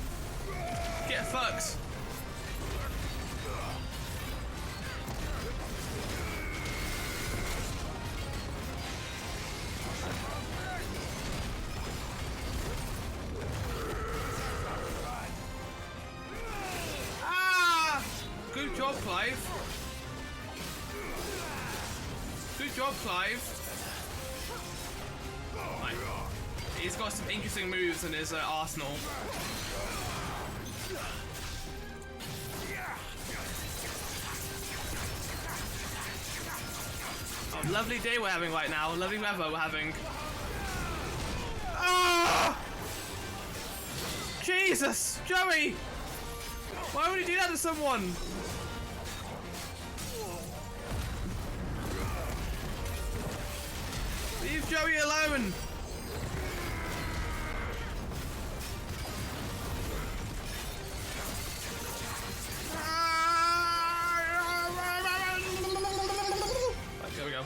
Get fucked. Ah! Good job, Clive. Good job, Clive. Right. He's got some interesting moves in his arsenal. Oh, lovely day we're having right now. Lovely weather we're having. Ah! Jesus! Joey! Why would you do that to someone? Leave Joey alone! Right, there we go.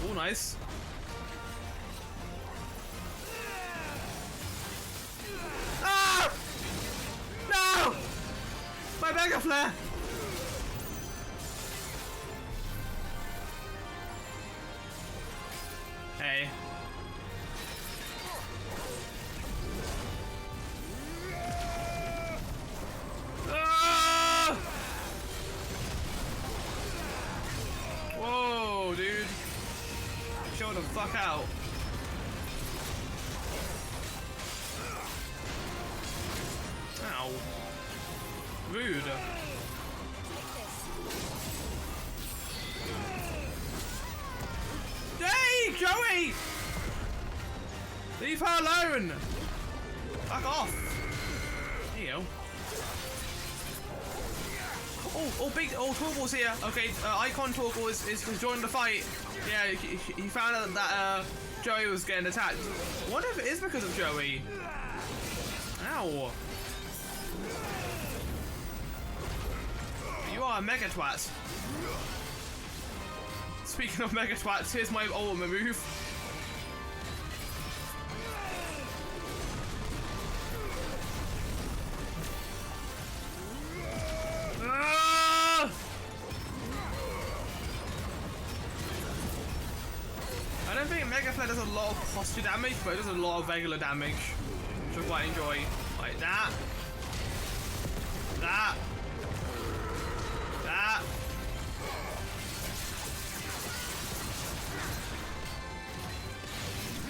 Oh, nice. Ah! No! My Mega Flare! Hey. Ah! Whoa, dude. Chill the fuck out. Ow. Rude. Hey, Joey! Leave her alone! Fuck off! There you go. Oh, Torgal's here. Okay, Icon Torgal is joining the fight. Yeah, he found out that Joey was getting attacked. I wonder if it is because of Joey. Ow. You are a mega twat. Speaking of mega twats, here's my ultimate move. Ah! I don't think Mega Flare does a lot of posture damage, but it does a lot of regular damage, which I quite enjoy. Like that. That. That.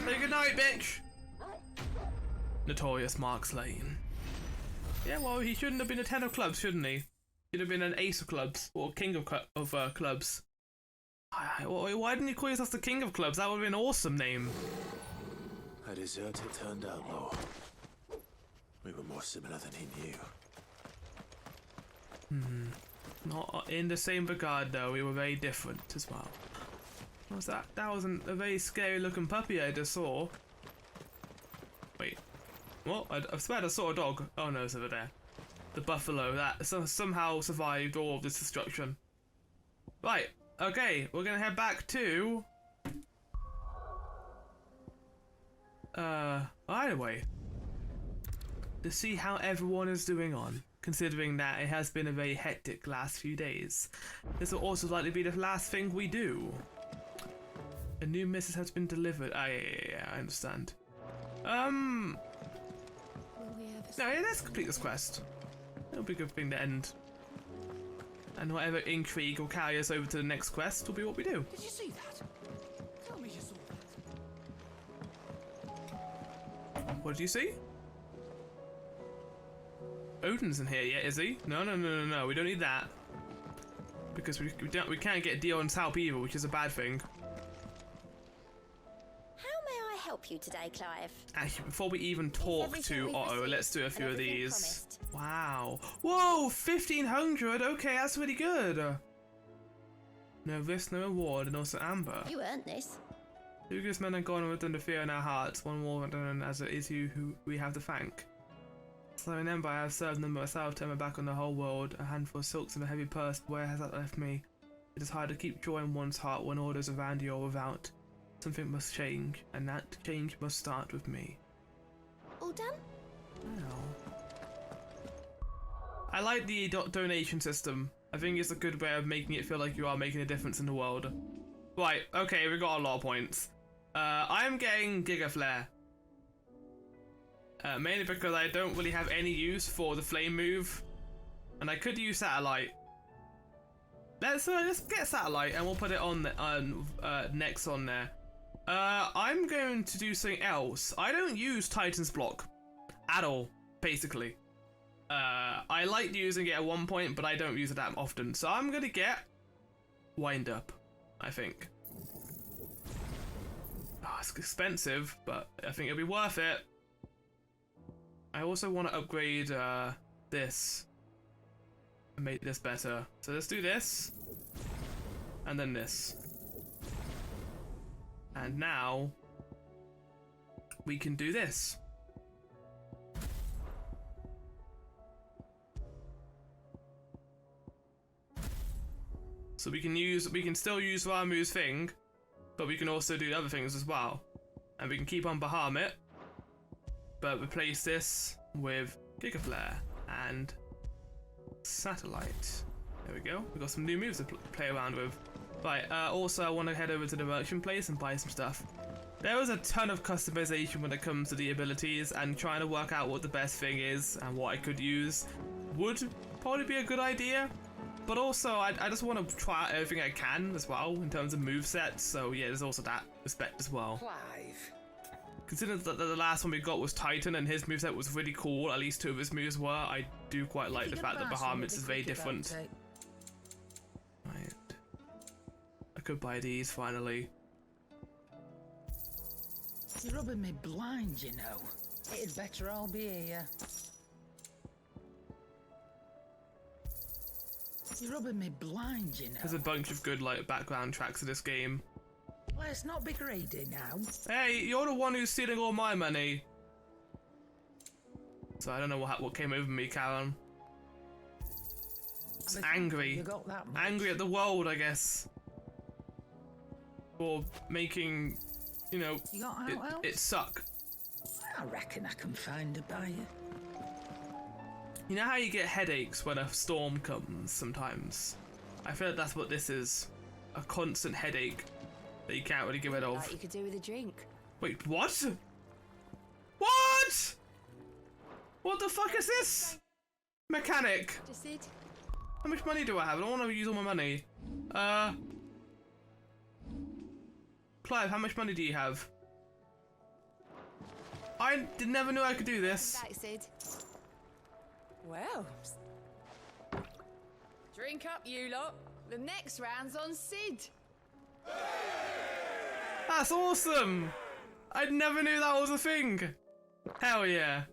Say goodnight, bitch! Notorious Mark Slane. Yeah, well, he shouldn't have been a 10 of clubs, shouldn't he? Should have been an ace of clubs, or king of clubs. Why didn't you call yourself the king of clubs? That would have been an awesome name. A deserter turned outlaw. We were more similar than he knew. Not in the same regard, though. We were very different as well. What was that? That wasn't a very scary looking puppy I just saw. Wait. What? I swear I saw a dog. Oh no, it's over there. The buffalo that somehow survived all of this destruction. Right. okay, we're gonna head back to... Anyway. To see how everyone is doing on, considering that it has been a very hectic last few days. This will also likely be the last thing we do. A new message has been delivered. Yeah, I understand. No, yeah, let's complete this quest. It'll be a good thing to end. And whatever intrigue will carry us over to the next quest will be what we do. Did you see that? Tell me you saw that. What did you see? Odin's in here yet, is he? No, we don't need that. Because we can't get Dion's help either, which is a bad thing. How may I help you today, Clive? Actually, before we even talk to Otto, let's do a few of these. Wow. Whoa, 1500. Okay, that's really good. No risk, no reward, and also Amber. You earned this. Lucas men are gone with the fear in our hearts. One more than as it is you who we have to thank. So remember, I have served them myself, turned my back on the whole world. A handful of silks and a heavy purse, where has that left me? It is hard to keep joy in one's heart when orders around you or without. Something must change, and that change must start with me. All done? Wow. I like the donation system. I think it's a good way of making it feel like you are making a difference in the world. Right, okay, we got a lot of points. I'm getting Giga Flare. Mainly because I don't really have any use for the flame move. And I could use Satellite. Let's get Satellite and we'll put it on next on there. I'm going to do something else. I don't use Titan's Block at all, basically. I like using it at one point, but I don't use it that often. So I'm gonna get Wind Up, I think. Oh, it's expensive, but I think it'll be worth it. I also want to upgrade this and make this better. So let's do this, and then this. And now we can do this. So we can still use Ramu's thing, but we can also do other things as well. And we can keep on Bahamut, but replace this with Giga Flare and Satellite. There we go. We've got some new moves to play around with. Right, also I want to head over to the merchant place and buy some stuff. There is a ton of customization when it comes to the abilities, and trying to work out what the best thing is and what I could use would probably be a good idea. But also, I just want to try out everything I can as well in terms of movesets, so yeah, there's also that respect as well. Clive. Considering that the last one we got was Titan and his moveset was really cool, at least two of his moves were, I do quite like the fact that Bahamut's is very different. Right. I could buy these finally. You're rubbing me blind, you know. It'd better all be here. You're rubbing me blind, you know. There's a bunch of good like background tracks in this game. Let's not be greedy now. Hey, you're the one who's stealing all my money. So I don't know what came over me, Karen. It's angry. You got that much. Angry at the world, I guess. For making, you know, you got it suck. I reckon I can find a buyer. You know how you get headaches when a storm comes sometimes? I feel like that's what this is. A constant headache that you can't really get rid of. Like you could do with a drink. Wait, what? What? What the fuck is this? Mechanic. Decide. How much money do I have? I don't want to use all my money. Clive, how much money do you have? I never knew I could do this. Back, Sid. Well, drink up, you lot. The next round's on Sid. That's awesome! I never knew that was a thing. Hell yeah.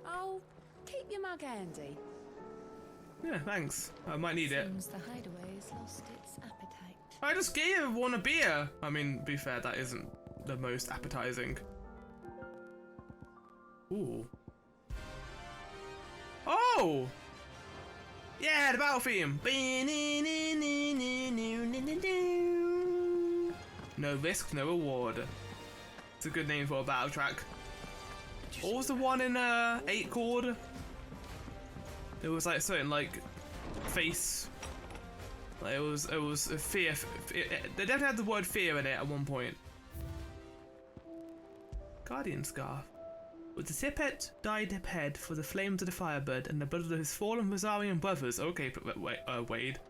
Oh, keep your mug handy. Yeah, thanks. I might need it. Seems the hideaway has lost its appetite. I just gave everyone a beer. I mean, to be fair, that isn't the most appetizing. Ooh. Oh! Yeah, the battle theme. No risk, no reward. It's a good name for a battle track. What was the one in 8 chord? It was like something like face. Like it was a fear. They definitely had the word fear in it at one point. Guardian Scarf. With the Tippet dyed head for the flames of the Firebird and the blood of his fallen Rosarian brothers. Okay, Wade.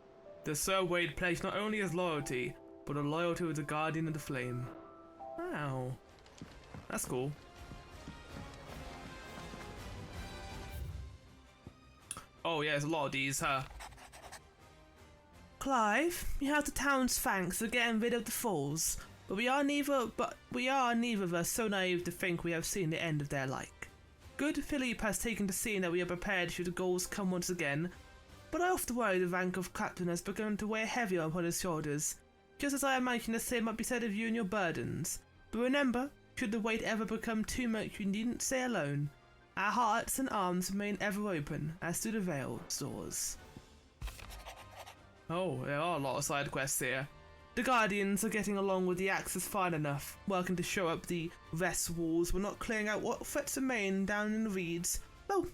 The Sir Wade pledged not only his loyalty, but a loyalty with the Guardian of the Flame. Wow. That's cool. Oh yeah, there's a lot of these, huh? Clive, you have the town's thanks for getting rid of the fools, but we are neither of us so naive to think we have seen the end of their like. Good Philippe has taken to seeing that we are prepared should the goals come once again, but I often worry the rank of captain has begun to weigh heavier upon his shoulders, just as I imagine the same might be said of you and your burdens. But remember, should the weight ever become too much, you needn't stay alone. Our hearts and arms remain ever open, as do the Veil's doors. Oh, there are a lot of side quests here. The Guardians are getting along with the Axis fine enough, working to show up the rest walls, but not clearing out what threats remain down in the reeds. Well,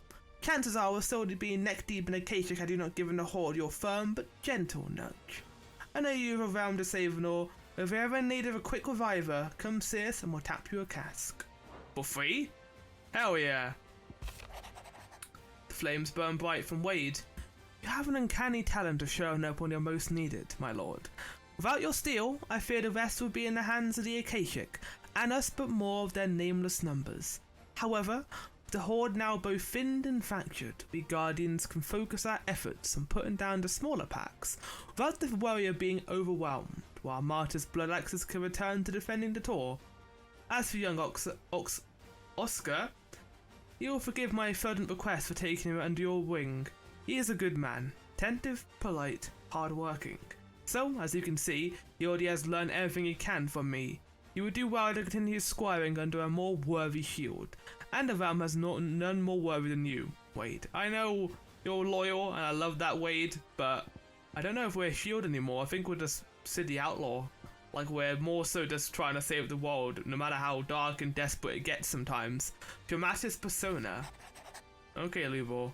chances are we'll still be neck deep in Acacia had you not given the Horde your firm but gentle nudge. I know you have a realm to save and all. If you're ever in need of a quick reviver, come see us and we'll tap you a cask. For free? Hell yeah. The flames burn bright from Wade. You have an uncanny talent of showing up when you're most needed, my lord. Without your steel, I fear the rest would be in the hands of the Akashic, and us but more of their nameless numbers. However, with the Horde now both thinned and fractured, we Guardians can focus our efforts on putting down the smaller packs, without the warrior being overwhelmed, while Martyr's blood axes can return to defending the Tor. As for young Oscar, you will forgive my fervent request for taking him under your wing. He is a good man, attentive, polite, hard-working. So, as you can see, he already has learned everything he can from me. You would do well to continue squiring under a more worthy shield, and the realm has none more worthy than you, Wade. I know you're loyal, and I love that, Wade, but I don't know if we're a shield anymore. I think we're just City Outlaw. Like, we're more so just trying to save the world, no matter how dark and desperate it gets sometimes. Dramatis persona. Okay, Lubor.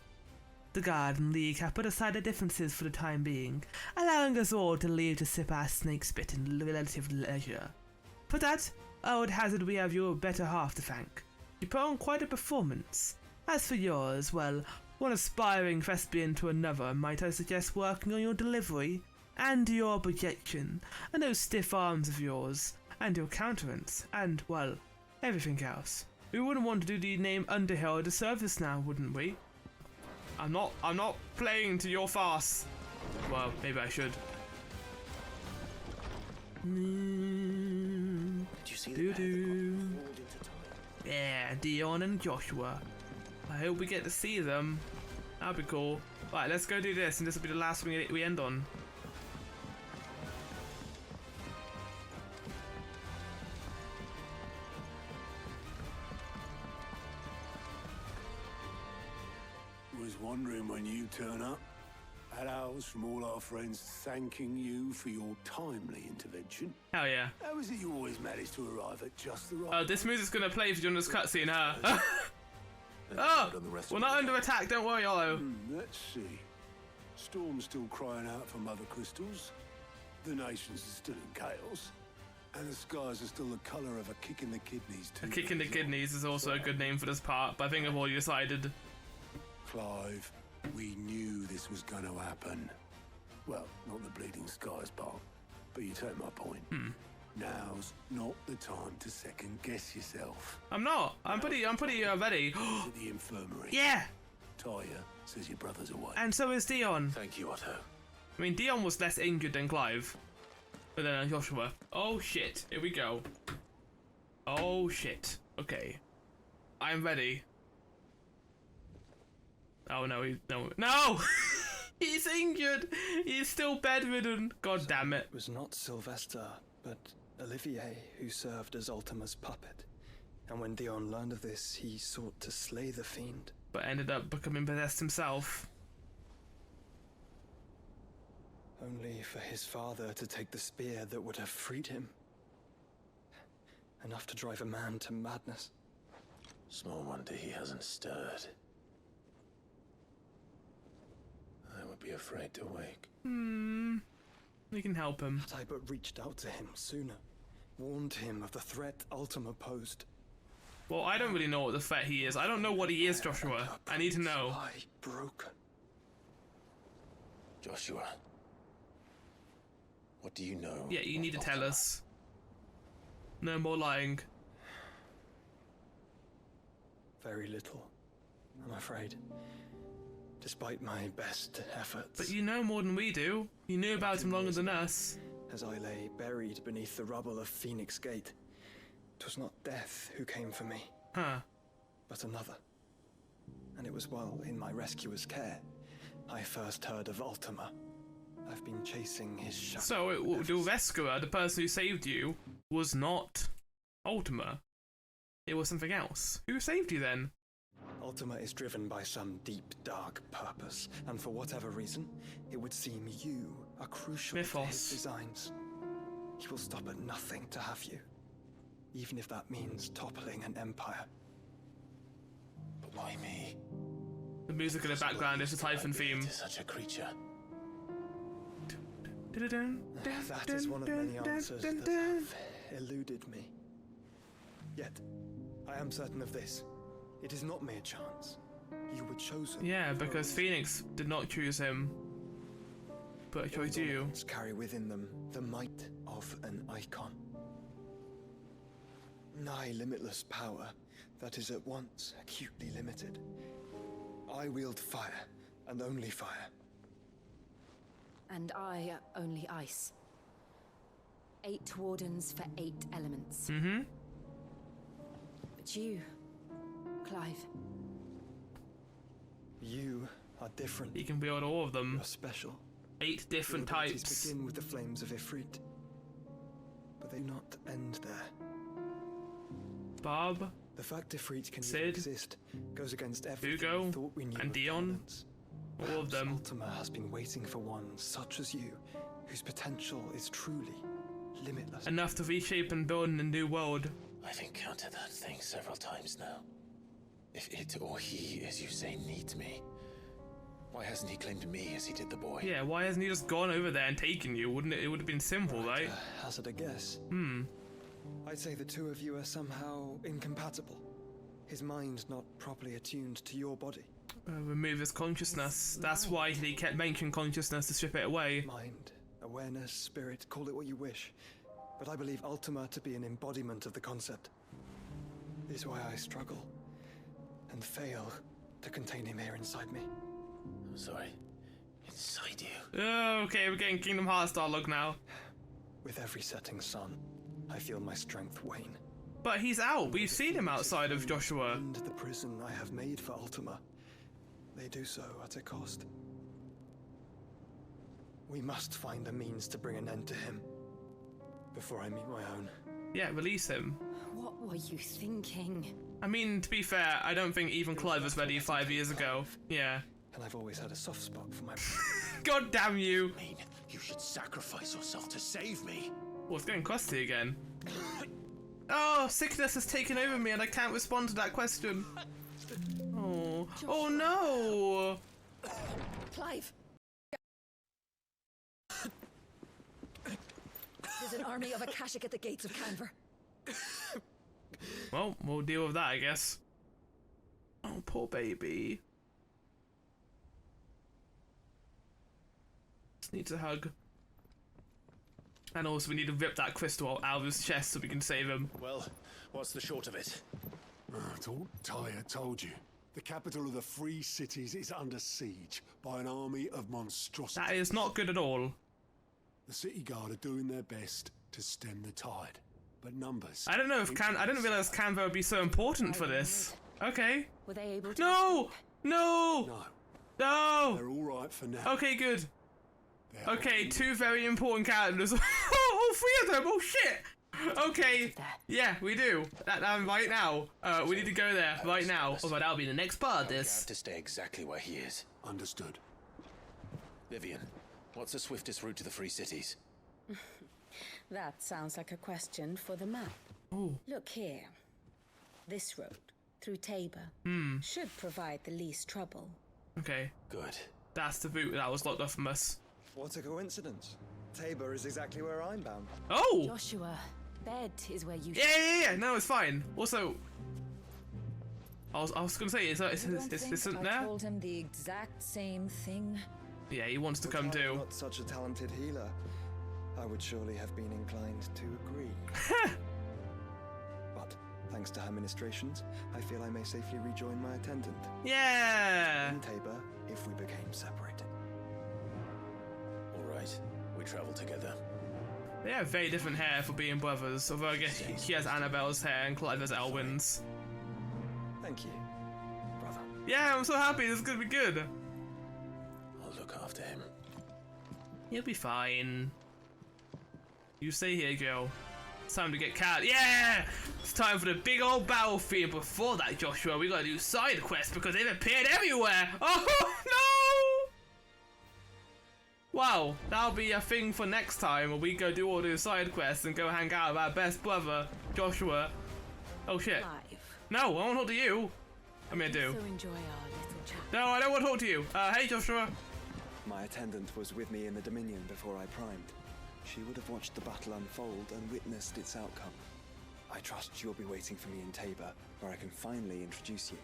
The Garden League have put aside their differences for the time being, allowing us all to leave to sip our snake spit in relative leisure. For that, I would hazard we have your better half to thank. You put on quite a performance. As for yours, well, one aspiring thespian to another, might I suggest working on your delivery, and your projection, and those stiff arms of yours, and your countenance, and, well, everything else. We wouldn't want to do the name Underhill a disservice now, wouldn't we? I'm not playing to your farce. Well, maybe I should. Did you see the Yeah, Dion and Joshua. I hope we get to see them. That'd be cool. Right, let's go do this, and this will be the last thing we end on. Wondering when you turn up. Had owls from all our friends thanking you for your timely intervention. Hell yeah. How is it you always manage to arrive at just the right this music's gonna play for you on this cutscene, huh? Oh! We're not under attack, don't worry, Olo. Let's see. Storm's still crying out for mother crystals. The nations are still in chaos. And the skies are still the colour of a kick in the kidneys, too. A kick in the kidneys is also a good name for this part, but I think I've already decided. Clive, we knew this was going to happen. Well, not the bleeding skies part, but you take my point. Now's not the time to second guess yourself. I'm not. I'm pretty ready. At the infirmary. Yeah. Taya says your brother's away. And so is Dion. Thank you, Otto. I mean, Dion was less injured than Clive, but then Joshua. Oh shit! Here we go. Oh shit. Okay, I'm ready. Oh no, no! He's injured! He's still bedridden! God damn it. It was not Sylvester, but Olivier who served as Ultima's puppet. And when Dion learned of this, he sought to slay the fiend. but ended up becoming possessed himself. Only for his father to take the spear that would have freed him. Enough to drive a man to madness. Small wonder he hasn't stirred. I would be afraid to wake. We can help him. Had I but reached out to him sooner, warned him of the threat Ultima posed. Well, I don't really know what the threat he is. I don't know what he is, Joshua. I need to know. Broken. Joshua, what do you know? Yeah, you need to tell us. No more lying. Very little, I'm afraid. Despite my best efforts. But you know more than we do. You knew about him longer than us. As I lay buried beneath the rubble of Phoenix Gate, 'twas not death who came for me. Huh. But another. And it was while in my rescuer's care, I first heard of Ultima. I've been chasing his shadow. So, the rescuer, the person who saved you, was not Ultima. It was something else. Who saved you then? Ultima is driven by some deep, dark purpose, and for whatever reason, it would seem you are crucial to his designs. He will stop at nothing to have you, even if that means toppling an empire. But why me? The music in the background is the Typhon theme. Such a creature. That is one of many answers that have eluded me. Yet, I am certain of this. It is not mere chance. You were chosen. Yeah, because Phoenix did not choose him, but chose you. Carry within them the might of an icon. Nigh limitless power that is at once acutely limited. I wield fire, and only fire. And I only ice. 8 wardens for 8 elements. But you, Clive. You are different. He can wield all of them. You're special. 8 different types. Begin with the flames of Ifrit, but they do not end there. Bob, the fact Ifrit can Sid, exist goes against everything Hugo, we thought we knew and Dion. All of them. Ultima has been waiting for one such as you, whose potential is truly limitless. Enough to reshape and build in a new world. I've encountered that thing several times now. If it or he, as you say, needs me, why hasn't he claimed me as he did the boy? Yeah, why hasn't he just gone over there and taken you? Wouldn't it? It would have been simple, right? Hazard a guess. I'd say the two of you are somehow incompatible. His mind not properly attuned to your body. Remove his consciousness. That's why he kept mentioning consciousness to strip it away. Mind, awareness, spirit, call it what you wish. But I believe Ultima to be an embodiment of the concept. This is why I struggle and fail to contain him here inside me. I'm sorry. Inside you? Oh, okay, we're getting Kingdom Hearts dialogue now. With every setting sun, I feel my strength wane. But he's out. We've seen him outside of Joshua. And the prison I have made for Ultima, they do so at a cost. We must find a means to bring an end to him before I meet my own. Yeah, release him. What were you thinking? I mean, to be fair, I don't think even Clive was ready 5 years ago. Yeah. And I've always had a soft spot for my... God damn you! I mean, you should sacrifice yourself to save me. Oh, it's getting crusty again. Oh, sickness has taken over me and I can't respond to that question. Oh. Oh no! Clive! There's an army of Akashic at the gates of Canver. Well, we'll deal with that, I guess. Oh, poor baby. Just needs a hug. And also, we need to rip that crystal out of his chest so we can save him. Well, what's the short of it? Tyre told you. The capital of the Free Cities is under siege by an army of monstrosities. That is not good at all. The city guard are doing their best to stem the tide, but numbers... I don't know if I didn't realize Canva would be so important for this. Okay. Were they able to... No! No! No. No! They're all right for now. Okay, good. Okay, 2 very important characters. Oh, all 3 of them! Oh, shit! Okay. Yeah, we do. That right now. We need to go there right now. Although that'll be the next part of We this. have to stay exactly where he is. Understood. Vivian, what's the swiftest route to the Free Cities? That sounds like a question for the map. Ooh. Look here. This road, through Tabor, should provide the least trouble. Okay. Good. That's the route that was locked off from us. What a coincidence. Tabor is exactly where I'm bound. Oh! Joshua, bed is where you Yeah. No, it's fine. Also, I was gonna say, isn't there? I told him the exact same thing. Yeah, he wants to Was come I too. not such a talented healer, I would surely have been inclined to agree. But thanks to her ministrations, I feel I may safely rejoin my attendant. Yeah. In Tabor, if we became separated. All right, we travel together. They have very different hair for being brothers, although I guess he has Annabelle's hair and Clive has Elwyn's. Thank you, brother. Yeah, I'm so happy. This is gonna be good. I'll look after him. He'll be fine. You stay here, girl. It's time to get cat. Yeah! It's time for the big old battlefield. Before that, Joshua, we gotta do side quests because they've appeared everywhere. Oh no! Wow, that'll be a thing for next time where we go do all those side quests and go hang out with our best brother, Joshua. Oh shit. No, I won't talk to you. I mean, I do. So enjoy our little chat. No, I don't want to talk to you. Hey, Joshua. My attendant was with me in the Dominion before I primed. She would have watched the battle unfold and witnessed its outcome. I trust you'll be waiting for me in Tabor, where I can finally introduce you.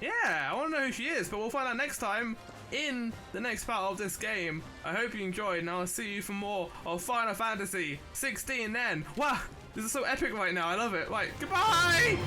Yeah, I want to know who she is, but we'll find out next time in the next part of this game. I hope you enjoyed, and I'll see you for more of Final Fantasy 16 then. Wow, this is so epic right now. I love it. Right, goodbye!